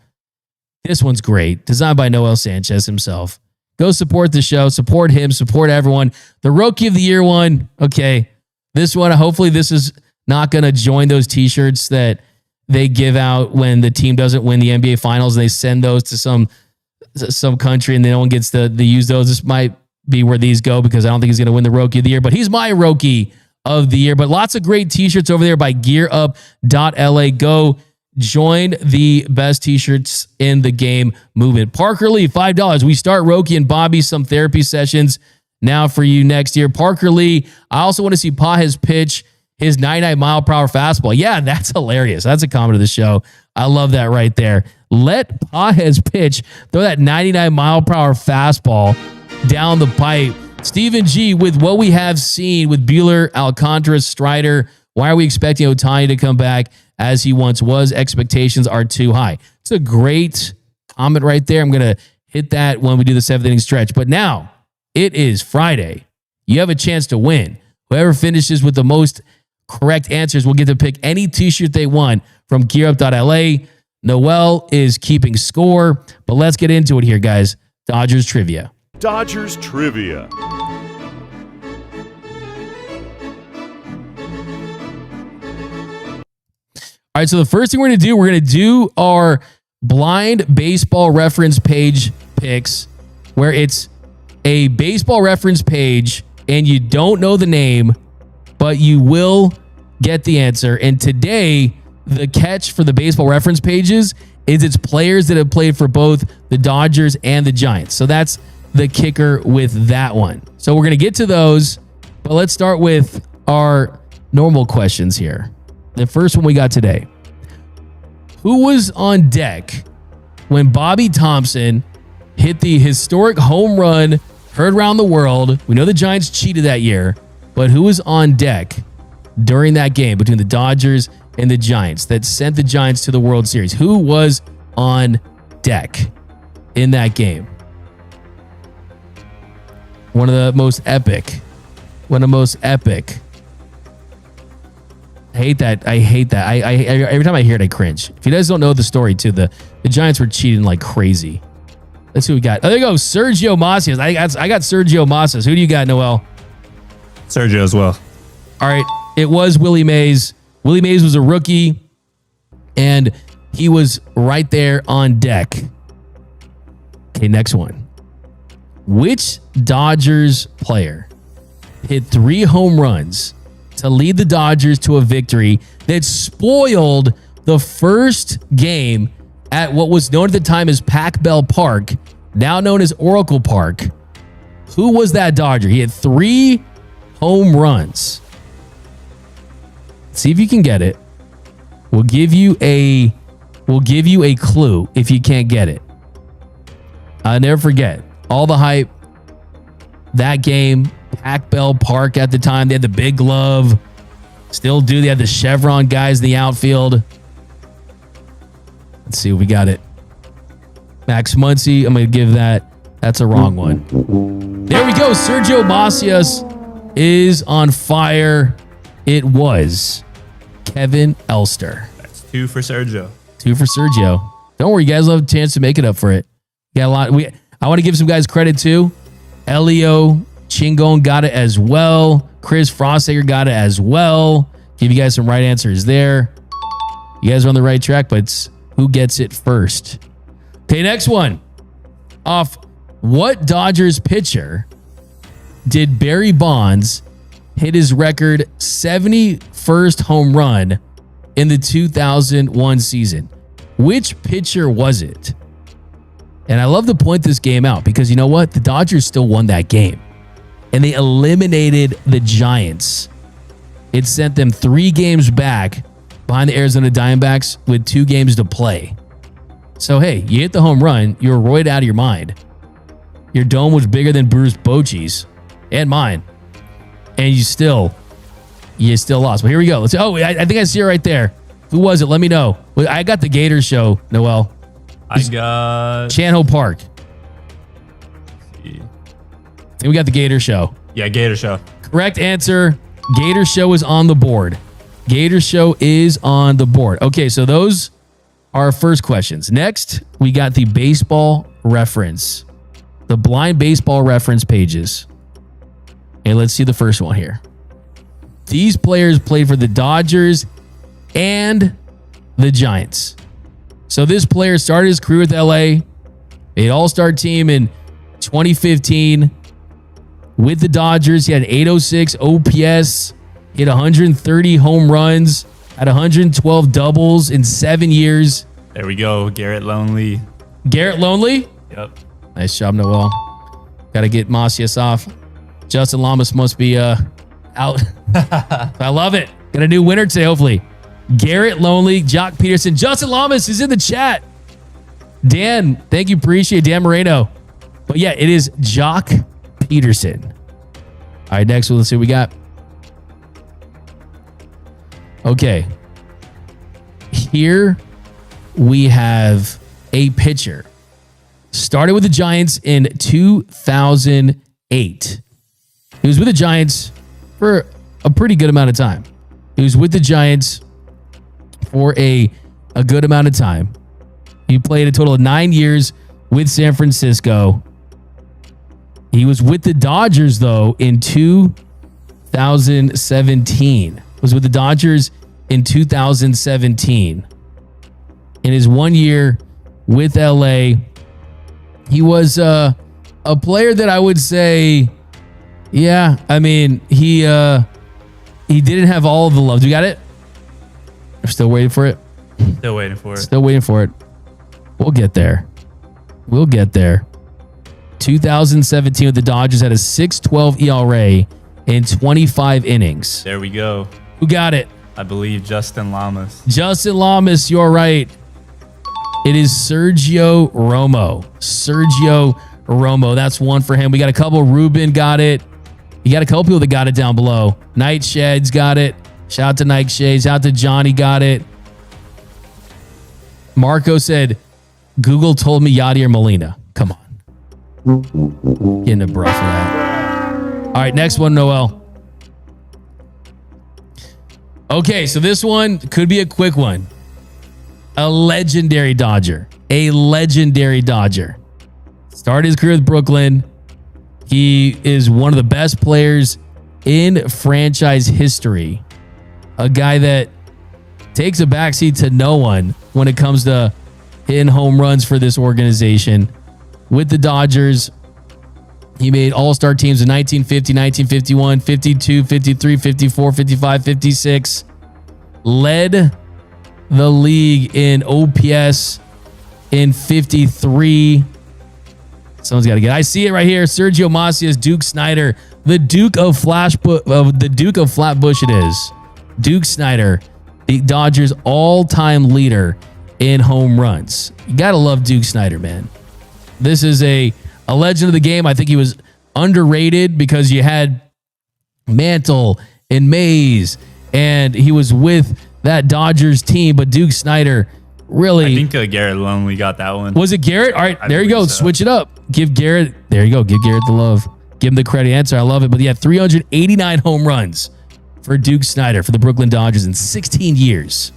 [SPEAKER 1] This one's great. Designed by Noel Sanchez himself. Go support the show. Support him. Support everyone. The Roki of the Year one. Okay. This one, hopefully this is not going to join those t-shirts that they give out when the team doesn't win the NBA Finals and they send those to some country and no one gets to use those. This might be where these go because I don't think he's going to win the Roki of the Year, but he's my Roki of the Year. But lots of great t-shirts over there by GearUp.la. Go join the best t-shirts in the game movement. Parker Lee, $5. We start Roki and Bobby some therapy sessions now for you next year. Parker Lee, I also want to see Pages pitch his 99-mile-per-hour fastball. Yeah, that's hilarious. That's a comment of the show. I love that right there. Let Pages pitch, throw that 99-mile-per-hour fastball down the pipe. Stephen G, with what we have seen with Buehler, Alcantara, Strider, why are we expecting Ohtani to come back as he once was? Expectations are too high. It's a great comment right there. I'm going to hit that when we do the 7th inning stretch. But now, it is Friday. You have a chance to win. Whoever finishes with the most correct answers will get to pick any t-shirt they want from GearUp.la. Noel is keeping score, but let's get into it here, guys. Dodgers Trivia.
[SPEAKER 2] Dodgers Trivia.
[SPEAKER 1] All right, so the first thing we're going to do our blind baseball reference page picks, where it's a baseball reference page and you don't know the name, but you will get the answer. And today, the catch for the baseball reference pages is it's players that have played for both the Dodgers and the Giants. So that's the kicker with that one. So we're going to get to those, but let's start with our normal questions here. The first one we got today. Who was on deck when Bobby Thompson hit the historic home run heard around the world? We know the Giants cheated that year, but who was on deck during that game between the Dodgers and the Giants that sent the Giants to the World Series? Who was on deck in that game? One of the most epic. I hate that. Every time I hear it, I cringe. If you guys don't know the story too, the Giants were cheating like crazy. Let's see who we got. Oh, there you go. Sergio Macias. I got Sergio Macias. Who do you got, Noel?
[SPEAKER 7] Sergio as well.
[SPEAKER 1] All right. It was Willie Mays. Willie Mays was a rookie, and he was right there on deck. Okay, next one. Which Dodgers player hit 3 home runs to lead the Dodgers to a victory that spoiled the first game at what was known at the time as Pac Bell Park, now known as Oracle Park? Who was that Dodger? He had 3 home runs. See if you can get it. We'll give you a clue if you can't get it. I'll never forget all the hype. That game, Pac Bell Park at the time, they had the big glove. Still do. They had the Chevron guys in the outfield. Let's see if we got it. Max Muncy, I'm going to give that. That's a wrong one. There we go. Sergio Macias is on fire. It was Kevin Elster.
[SPEAKER 7] That's 2 for Sergio.
[SPEAKER 1] 2 for Sergio. Don't worry, you guys will have a chance to make it up for it. Got a lot. I want to give some guys credit too. Elio Chingon got it as well. Chris Frosthager got it as well. Give you guys some right answers there. You guys are on the right track, but it's who gets it first. Okay, next one. Off what Dodgers pitcher did Barry Bonds hit his record 71st home run in the 2001 season? Which pitcher was it? And I love to point this game out because you know what? The Dodgers still won that game. And they eliminated the Giants. It sent them 3 games back behind the Arizona Diamondbacks with 2 games to play. So, hey, you hit the home run. You were roided out of your mind. Your dome was bigger than Bruce Bochy's and mine. And you still lost. But here we go. Let's. Oh, I think I see it right there. Who was it? Let me know. I got the Gator show, Noel.
[SPEAKER 7] I got
[SPEAKER 1] Chanho Park. I think we got the Gator show.
[SPEAKER 7] Yeah, Gator show.
[SPEAKER 1] Correct answer. Gator show is on the board. Gator show is on the board. Okay, so those are our first questions. Next, we got the baseball reference. The blind baseball reference pages. And let's see the first one here. These players played for the Dodgers and the Giants. So this player started his career with LA, made all-star team in 2015. With the Dodgers, he had 806 OPS, hit 130 home runs, had 112 doubles in 7 years.
[SPEAKER 7] There we go. Garrett Lonely.
[SPEAKER 1] Garrett Lonely?
[SPEAKER 7] Yep.
[SPEAKER 1] Nice job, Noel. Got to get Macias off. Justin Lamas must be out. I love it. Got a new winner today, hopefully. Garrett Lonely, Jock Peterson. Justin Lamas is in the chat. Dan, thank you. Appreciate it. Dan Moreno. But yeah, it is Jock Peterson. All right, next one. Let's see what we got. Okay. Here we have a pitcher. Started with the Giants in 2008. He was with the Giants for a pretty good amount of time. He was with the Giants for a good amount of time. He played a total of 9 years with San Francisco. He was with the Dodgers, though, in 2017. Was with the Dodgers in 2017. In his 1 year with LA, he was a player that I would say, yeah, I mean, he didn't have all of the love. Do you got it? We're still waiting for it.
[SPEAKER 7] Still waiting for it.
[SPEAKER 1] Still waiting for it. We'll get there. We'll get there. 2017 with the Dodgers had a 6.12 ERA in 25 innings.
[SPEAKER 7] There we go.
[SPEAKER 1] Who got it?
[SPEAKER 7] I believe Justin Lamas.
[SPEAKER 1] Justin Lamas, you're right. It is Sergio Romo. Sergio Romo. That's one for him. We got a couple. Ruben got it. You got a couple people that got it down below. Nightshades got it. Shout out to Nightshades. Shout out to Johnny got it. Marco said, Google told me Yadier Molina. Come on. Getting a bro for that. All right, next one, Noel. Okay, so this one could be a quick one. A legendary Dodger. A legendary Dodger. Started his career with Brooklyn. He is one of the best players in franchise history. A guy that takes a backseat to no one when it comes to hitting home runs for this organization. With the Dodgers, he made all-star teams in 1950, 1951, 52, 53, 54, 55, 56. Led the league in OPS in 53. Someone's got to get. I see it right here. Sergio Macias, Duke Snyder, the Duke of Flatbush. It is Duke Snyder, the Dodgers' all-time leader in home runs. You gotta love Duke Snyder, man. This is a legend of the game. I think he was underrated because you had Mantle and Mays, and he was with that Dodgers team. But Duke Snyder really.
[SPEAKER 7] I think Garrett Lonely got that one.
[SPEAKER 1] Was it Garrett? All right, there you go. So. Switch it up. Give Garrett. There you go. Give Garrett the love. Give him the credit answer. I love it. But yeah, 389 home runs for Duke Snyder for the Brooklyn Dodgers in 16 years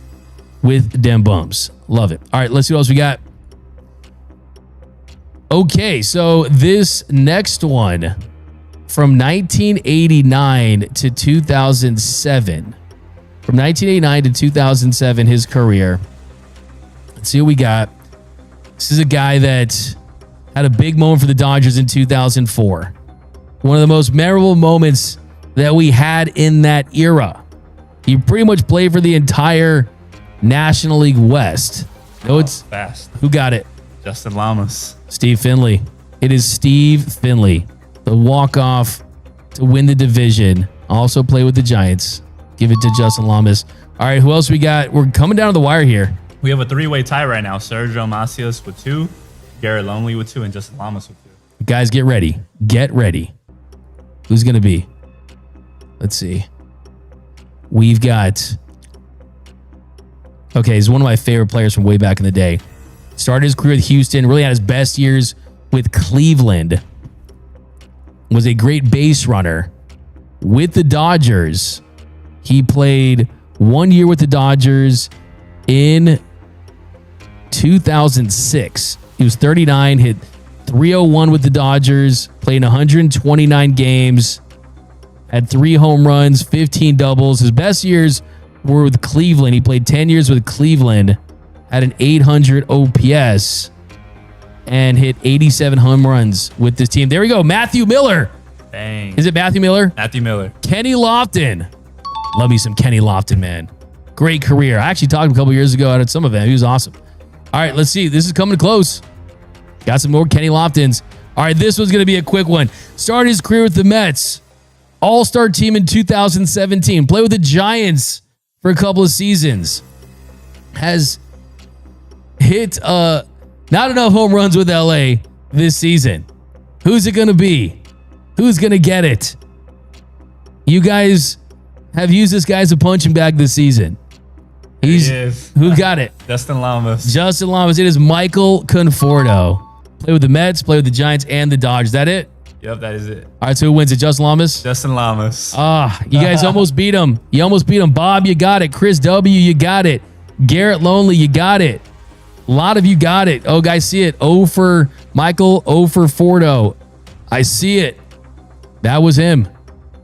[SPEAKER 1] with Dem Bums. Love it. All right, let's see what else we got. Okay, so this next one from 1989 to 2007. From 1989 to 2007, his career. Let's see what we got. This is a guy that had a big moment for the Dodgers in 2004. One of the most memorable moments that we had in that era. He pretty much played for the entire National League West. No, it's
[SPEAKER 7] fast.
[SPEAKER 1] Who got it?
[SPEAKER 7] Justin Lamas.
[SPEAKER 1] Steve Finley. It is Steve Finley, the walk-off to win the division. Also play with the Giants. Give it to Justin Lamas. All right, who else we got? We're coming down to the wire here.
[SPEAKER 7] We have a 3-way tie right now. Sergio Macias with 2, Garrett Longley with 2, and Justin Lamas with 2.
[SPEAKER 1] Guys, get ready. Get ready. Who's going to be? Let's see. We've got... Okay, he's one of my favorite players from way back in the day. Started his career with Houston, really had his best years with Cleveland. Was a great base runner. With the Dodgers, he played 1 year with the Dodgers in 2006. He was 39, hit .301 with the Dodgers, played in 129 games, had 3 home runs, 15 doubles. His best years were with Cleveland. He played 10 years with Cleveland, had an 800 OPS, and hit 87 home runs with this team. There we go. Matthew Miller.
[SPEAKER 7] Dang.
[SPEAKER 1] Is it Matthew Miller?
[SPEAKER 7] Matthew Miller.
[SPEAKER 1] Kenny Lofton. Love me some Kenny Lofton, man. Great career. I actually talked to him a couple years ago at some event. He was awesome. All right, let's see. This is coming close. Got some more Kenny Loftons. All right, this one's going to be a quick one. Started his career with the Mets. All-star team in 2017. Played with the Giants for a couple of seasons. Has hit not enough home runs with LA this season. Who's it going to be? Who's going to get it? You guys have used this guy as a punching bag this season. Who got it?
[SPEAKER 7] Justin Lamas.
[SPEAKER 1] Justin Lamas. It is Michael Conforto. Play with the Mets, play with the Giants and the Dodgers. Is that it?
[SPEAKER 7] Yep, that is it.
[SPEAKER 1] All right, so who wins it? Justin Lamas?
[SPEAKER 7] Justin Lamas.
[SPEAKER 1] You guys almost beat him. You almost beat him. Bob, you got it. Chris W., you got it. Garrett Lonely, you got it. A lot of you got it. Oh, guys, see it. O for Michael, O for Fordo. I see it. That was him.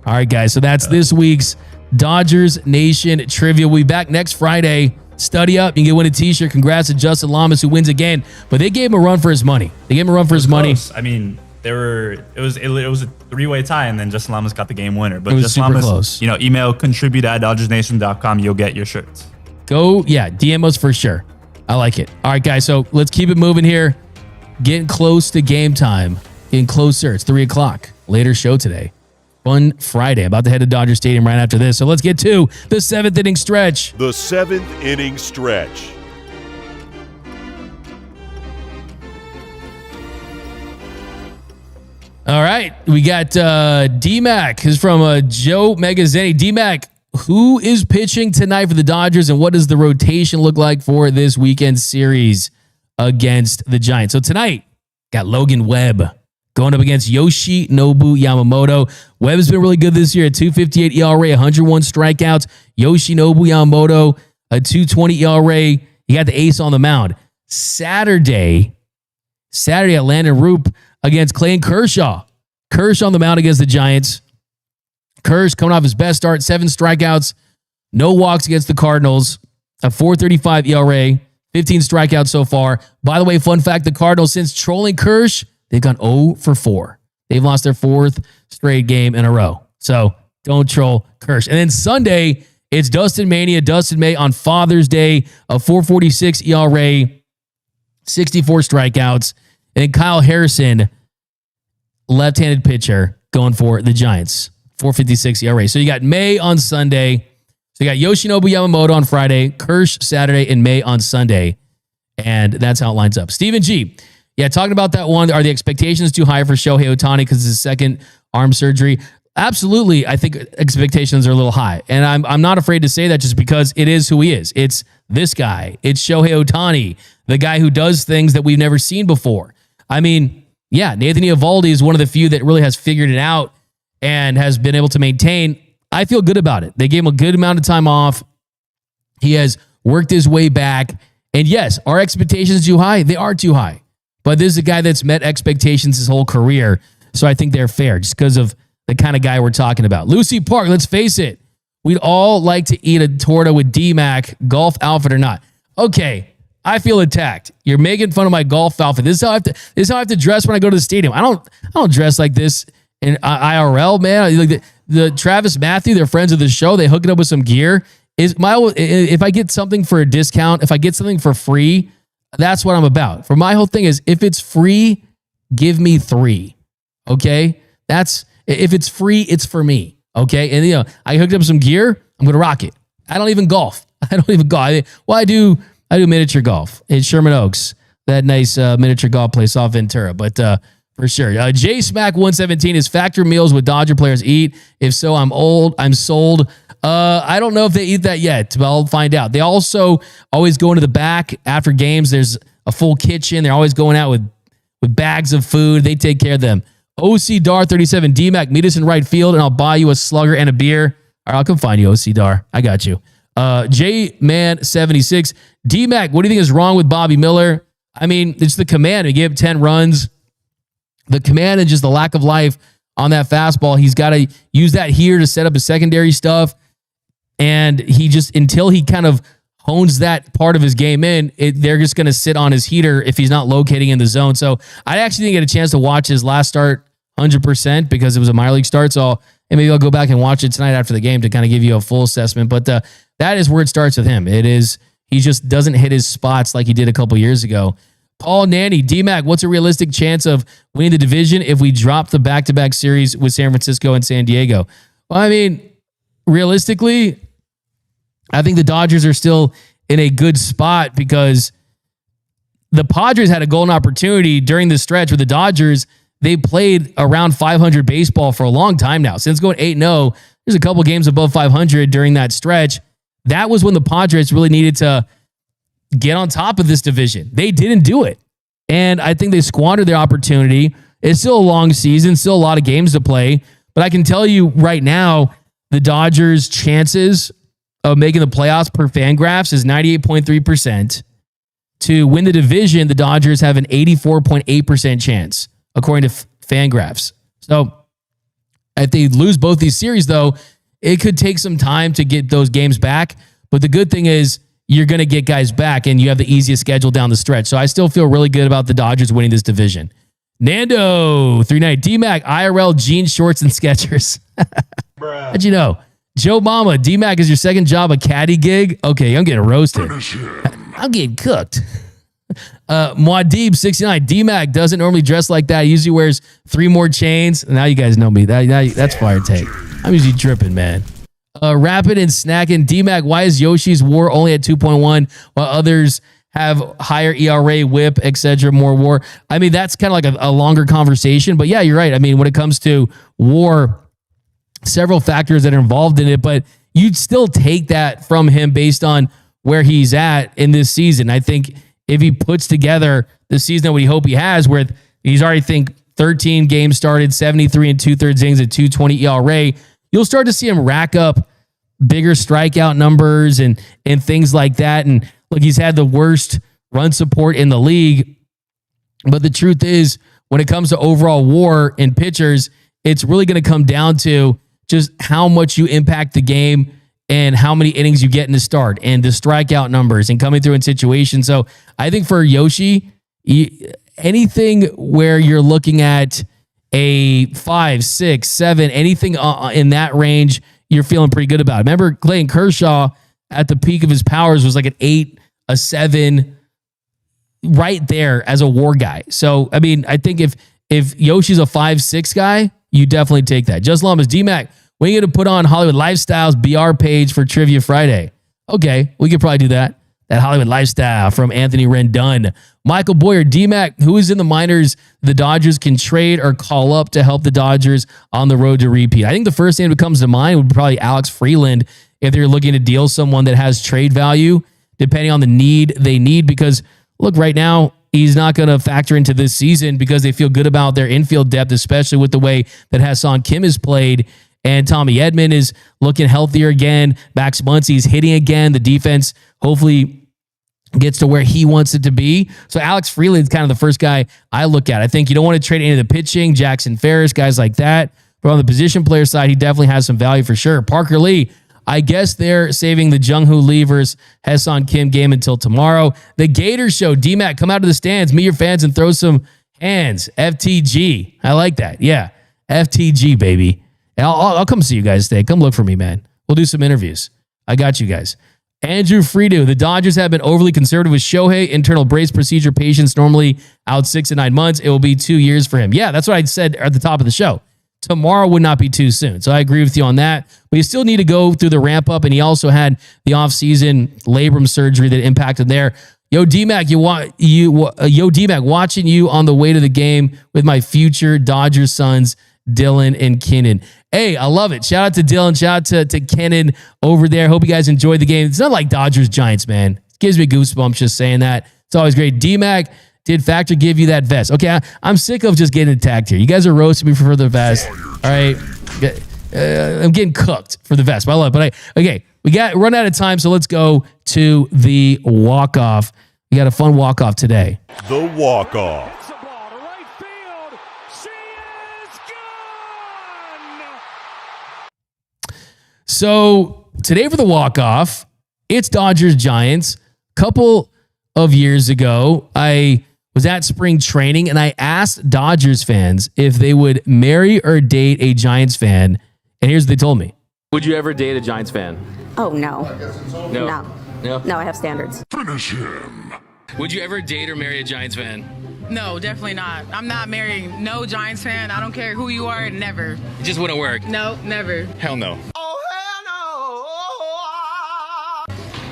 [SPEAKER 1] All right, guys, so that's this week's Dodgers Nation Trivia. We'll be back next Friday. Study up. You can win a t-shirt. Congrats to Justin Lamas, who wins again. But they gave him a run for his money.
[SPEAKER 7] Close. I mean, it was a 3-way tie, and then Justin Lamas got the game winner. But
[SPEAKER 1] It was
[SPEAKER 7] Justin
[SPEAKER 1] super
[SPEAKER 7] Lamas,
[SPEAKER 1] close.
[SPEAKER 7] Email contribute@dodgersnation.com. You'll get your shirts.
[SPEAKER 1] Go, yeah, DM us for sure. I like it. All right, guys, so let's keep it moving here. Getting close to game time. Getting closer. It's 3 o'clock. Later show today. Fun Friday. About to head to Dodger Stadium right after this. So let's get to the 7th inning stretch.
[SPEAKER 2] The 7th inning stretch.
[SPEAKER 1] All right, we got D-Mac. This is from Joe Magazzini. D-Mac, who is pitching tonight for the Dodgers, and what does the rotation look like for this weekend series against the Giants? So tonight, got Logan Webb going up against Yoshinobu Yamamoto. Webb has been really good this year at 2.58 ERA, 101 strikeouts. Yoshinobu Yamamoto, a 2.20 ERA. He got the ace on the mound. Saturday at Landon Roop against Clayton Kershaw. Kershaw on the mound against the Giants. Kersh coming off his best start, 7 strikeouts, no walks against the Cardinals, a 4.35 ERA, 15 strikeouts so far. By the way, fun fact, the Cardinals, since trolling Kersh, they've gone 0 for 4. They've lost their 4th straight game in a row. So don't troll Kersh. And then Sunday, it's Dustin Mania, Dustin May on Father's Day, a 4.46 ERA, 64 strikeouts. And then Kyle Harrison, left-handed pitcher, going for the Giants, 4.56 ERA. So you got May on Sunday. So you got Yoshinobu Yamamoto on Friday, Kersh Saturday, and May on Sunday. And that's how it lines up. Stephen G. Yeah, talking about that one, are the expectations too high for Shohei Ohtani because it's his second arm surgery? Absolutely, I think expectations are a little high. And I'm not afraid to say that just because it is who he is. It's this guy. It's Shohei Ohtani, the guy who does things that we've never seen before. I mean, yeah, Nathan Eovaldi is one of the few that really has figured it out and has been able to maintain. I feel good about it. They gave him a good amount of time off. He has worked his way back. And yes, are expectations too high? They are too high. But this is a guy that's met expectations his whole career. So I think they're fair just because of the kind of guy we're talking about. Lucy Park, let's face it. We'd all like to eat a torta with D-Mac, golf outfit or not. Okay, I feel attacked. You're making fun of my golf outfit. This is how I have to dress when I go to the stadium. I don't dress like this in IRL, man. Like the Travis Matthew, they're friends of the show. They hook it up with some gear. If I get something for a discount, if I get something for free, that's what I'm about. For my whole thing is, if it's free, give me 3. Okay, if it's free, it's for me. Okay, and I hooked up some gear. I'm gonna rock it. I don't even golf. I do I do miniature golf in Sherman Oaks. That nice miniature golf place off Ventura. But for sure. J Smack 117 is factor meals with Dodger players eat. If so, I'm sold. I don't know if they eat that yet, but I'll find out. They also always go into the back after games. There's a full kitchen. They're always going out with bags of food. They take care of them. OC Dar 37, D-Mac, meet us in right field, and I'll buy you a slugger and a beer. All right, I'll come find you, OC Dar. I got you. J-Man 76, D-Mac, what do you think is wrong with Bobby Miller? I mean, it's the command. He gave 10 runs. The command and just the lack of life on that fastball. He's got to use that here to set up his secondary stuff. And he just, until he kind of hones that part of his game in, they're just going to sit on his heater if he's not locating in the zone. So I actually didn't get a chance to watch his last start 100% because it was a minor league start. So maybe I'll go back and watch it tonight after the game to kind of give you a full assessment. But that is where it starts with him. He just doesn't hit his spots like he did a couple years ago. Paul Nanny, D-Mac, what's a realistic chance of winning the division if we drop the back-to-back series with San Francisco and San Diego? Well, I mean, realistically, I think the Dodgers are still in a good spot because the Padres had a golden opportunity during the stretch with the Dodgers. They played around 500 baseball for a long time now. Since going 8-0, there's a couple games above 500 during that stretch. That was when the Padres really needed to get on top of this division. They didn't do it. And I think they squandered their opportunity. It's still a long season, still a lot of games to play. But I can tell you right now, the Dodgers' chances of making the playoffs per Fangraphs is 98.3%. To win the division, the Dodgers have an 84.8% chance, according to Fangraphs. So if they lose both these series, though, it could take some time to get those games back. But the good thing is, you're going to get guys back, and you have the easiest schedule down the stretch. So I still feel really good about the Dodgers winning this division. Nando, 39, D-Mac, IRL, jeans, shorts, and Skechers. How'd you know? Joe Mama, D-Mac is your second job a caddy gig? Okay, I'm getting roasted. I'm getting cooked. Muad'Dib, 69, D-Mac doesn't normally dress like that. He usually wears 3 more chains. Now you guys know me. That's fire take. I'm usually dripping, man. Rapid and Snacking, D-Mac, why is Yoshi's WAR only at 2.1 while others have higher ERA, whip, etc., more WAR? I mean, that's kind of like a longer conversation, but yeah, you're right. I mean, when it comes to WAR, several factors that are involved in it, but you'd still take that from him based on where he's at in this season. I think if he puts together the season that we hope he has, where he's already 13 games started, 73 and 2/3 innings at 2.20 ERA, you'll start to see him rack up bigger strikeout numbers and things like that. And look, he's had the worst run support in the league. But the truth is, when it comes to overall WAR in pitchers, it's really going to come down to just how much you impact the game and how many innings you get in the start and the strikeout numbers and coming through in situations. So I think for Yoshi, anything where you're looking at a 5, 6, 7, anything in that range, you're feeling pretty good about. Remember, Clayton Kershaw at the peak of his powers was like an 8, a 7, right there as a WAR guy. So, I mean, I think if Yoshi's a 5, 6 guy, you definitely take that. Just Lamas, D-Mac, when are you going to put on Hollywood Lifestyles BR page for Trivia Friday? Okay, we could probably do that. That Hollywood Lifestyle from Anthony Rendon. Michael Boyer, D-Mac, who is in the minors the Dodgers can trade or call up to help the Dodgers on the road to repeat? I think the first name that comes to mind would be probably Alex Freeland if they're looking to deal someone that has trade value, depending on the need they need. Because, look, right now, he's not going to factor into this season because they feel good about their infield depth, especially with the way that Hassan Kim has played. And Tommy Edman is looking healthier again. Max Muncy's hitting again. The defense hopefully gets to where he wants it to be. So Alex Freeland's kind of the first guy I look at. I think you don't want to trade any of the pitching, Jackson Ferris, guys like that. But on the position player side, he definitely has some value for sure. Parker Lee, I guess they're saving the Jung-Hoo Lee versus Hassan Kim game until tomorrow. The Gator Show, D-Mac, come out to the stands, meet your fans, and throw some hands. FTG. I like that. Yeah, FTG, baby. And I'll come see you guys today. Come look for me, man. We'll do some interviews. I got you guys. Andrew Friedo, the Dodgers have been overly conservative with Shohei. Internal brace procedure patients normally out 6 to 9 months. It will be 2 years for him. Yeah, that's what I said at the top of the show. tomorrow would not be too soon. So I agree with you on that. But you still need to go through the ramp up, and he also had the offseason labrum surgery that impacted there. Yo, D-Mac, D-Mac, watching you on the way to the game with my future Dodgers sons, Dylan and Kenan. Hey, I love it. Shout out to Dylan. Shout out to Kenan over there. Hope you guys enjoyed the game. It's not like Dodgers Giants, man. It gives me goosebumps just saying that. It's always great. D-Mac, did Factor give you that vest? Okay, I'm sick of just getting attacked here. You guys are roasting me for the vest. All right. I'm getting cooked for the vest. But I love it. But okay, we got run out of time, so let's go to the walk-off. We got a fun walk-off today.
[SPEAKER 2] The walk-off.
[SPEAKER 4] Hits the ball to right field. She is gone.
[SPEAKER 1] So today for the walk-off, it's Dodgers-Giants. Couple of years ago, I was at spring training, and I asked Dodgers fans if they would marry or date a Giants fan, and here's what they told me.
[SPEAKER 8] Would you ever date a Giants fan?
[SPEAKER 9] Oh, no.
[SPEAKER 8] No.
[SPEAKER 9] No, I have standards.
[SPEAKER 1] Would you ever date or marry a Giants fan?
[SPEAKER 10] No, definitely not. I'm not marrying no Giants fan. I don't care who you are, never.
[SPEAKER 1] It just wouldn't work.
[SPEAKER 10] No, never.
[SPEAKER 1] Hell no.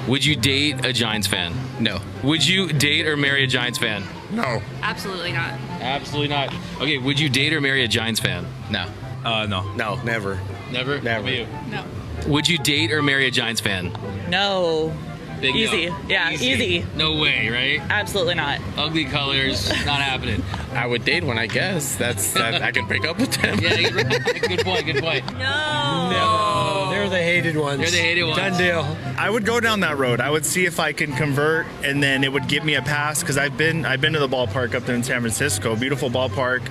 [SPEAKER 1] Would you date a Giants fan? No. Would you date or marry a Giants fan?
[SPEAKER 11] No.
[SPEAKER 10] Absolutely not.
[SPEAKER 1] Absolutely not. Okay, would you date or marry a Giants fan? No.
[SPEAKER 11] No. No, never.
[SPEAKER 1] Never?
[SPEAKER 11] Never.
[SPEAKER 1] How about you?
[SPEAKER 10] No.
[SPEAKER 1] Would you date or marry a Giants fan?
[SPEAKER 10] No.
[SPEAKER 1] Big
[SPEAKER 10] Easy.
[SPEAKER 1] no.
[SPEAKER 10] Yeah, easy.
[SPEAKER 1] No way, right?
[SPEAKER 10] Absolutely not.
[SPEAKER 1] Ugly colors, not happening.
[SPEAKER 11] I would date one, I guess. I can break up with them.
[SPEAKER 1] Yeah, you're right. Good point.
[SPEAKER 10] No.
[SPEAKER 11] They're the hated ones.
[SPEAKER 1] They're the hated ones.
[SPEAKER 11] Done deal.
[SPEAKER 12] I would go down that road. I would see if I can convert, and then it would give me a pass because I've been to the ballpark up there in San Francisco. Beautiful ballpark.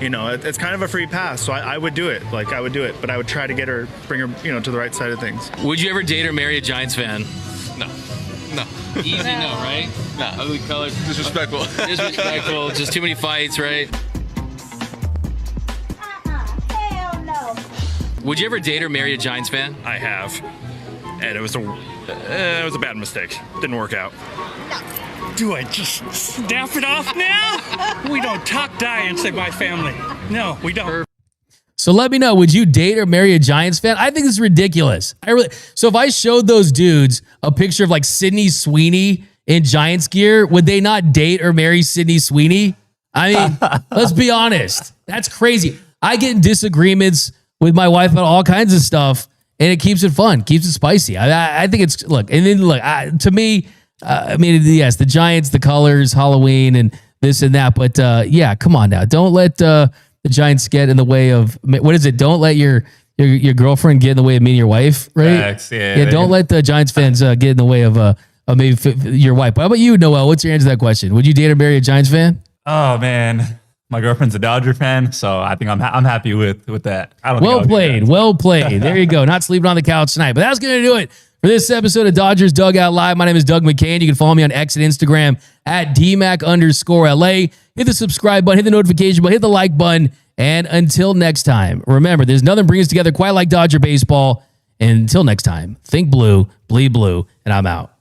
[SPEAKER 12] You know, it's kind of a free pass, so I would do it. I would do it, but I would try to bring her, to the right side of things.
[SPEAKER 1] Would you ever date or marry a Giants fan?
[SPEAKER 11] No.
[SPEAKER 1] Easy no, right?
[SPEAKER 11] No.
[SPEAKER 1] Ugly colors.
[SPEAKER 11] Disrespectful.
[SPEAKER 1] Disrespectful. Just too many fights, right?
[SPEAKER 9] Hell no.
[SPEAKER 1] Would you ever date or marry a Giants fan?
[SPEAKER 12] I have, and it was a bad mistake. Didn't work out.
[SPEAKER 13] Do I just snap it off now? We don't talk Giants in my family. No, we don't.
[SPEAKER 1] So let me know, would you date or marry a Giants fan? I think this is ridiculous. So if I showed those dudes a picture of like Sidney Sweeney in Giants gear, would they not date or marry Sidney Sweeney? I mean, let's be honest. That's crazy. I get in disagreements with my wife about all kinds of stuff, and it keeps it fun, keeps it spicy. I think it's, to me, yes, the Giants, the colors, Halloween, and this and that. But yeah, come on now. Don't let the Giants get in the way of, what is it? Don't let your girlfriend get in the way of meeting your wife, right?
[SPEAKER 7] Facts, yeah.
[SPEAKER 1] Don't let the Giants fans get in the way of maybe your wife. But how about you, Noel? What's your answer to that question? Would you date or marry a Giants fan?
[SPEAKER 7] Oh man, my girlfriend's a Dodger fan, so I think I'm happy with that. I don't.
[SPEAKER 1] Well played. There you go. Not sleeping on the couch tonight. But that's gonna do it for this episode of Dodgers Dugout Live. My name is Doug McCain. You can follow me on X and Instagram at DMac_LA. Hit the subscribe button, hit the notification button, hit the like button. And until next time, remember, there's nothing brings us together quite like Dodger baseball. And until next time, think blue, bleed blue, and I'm out.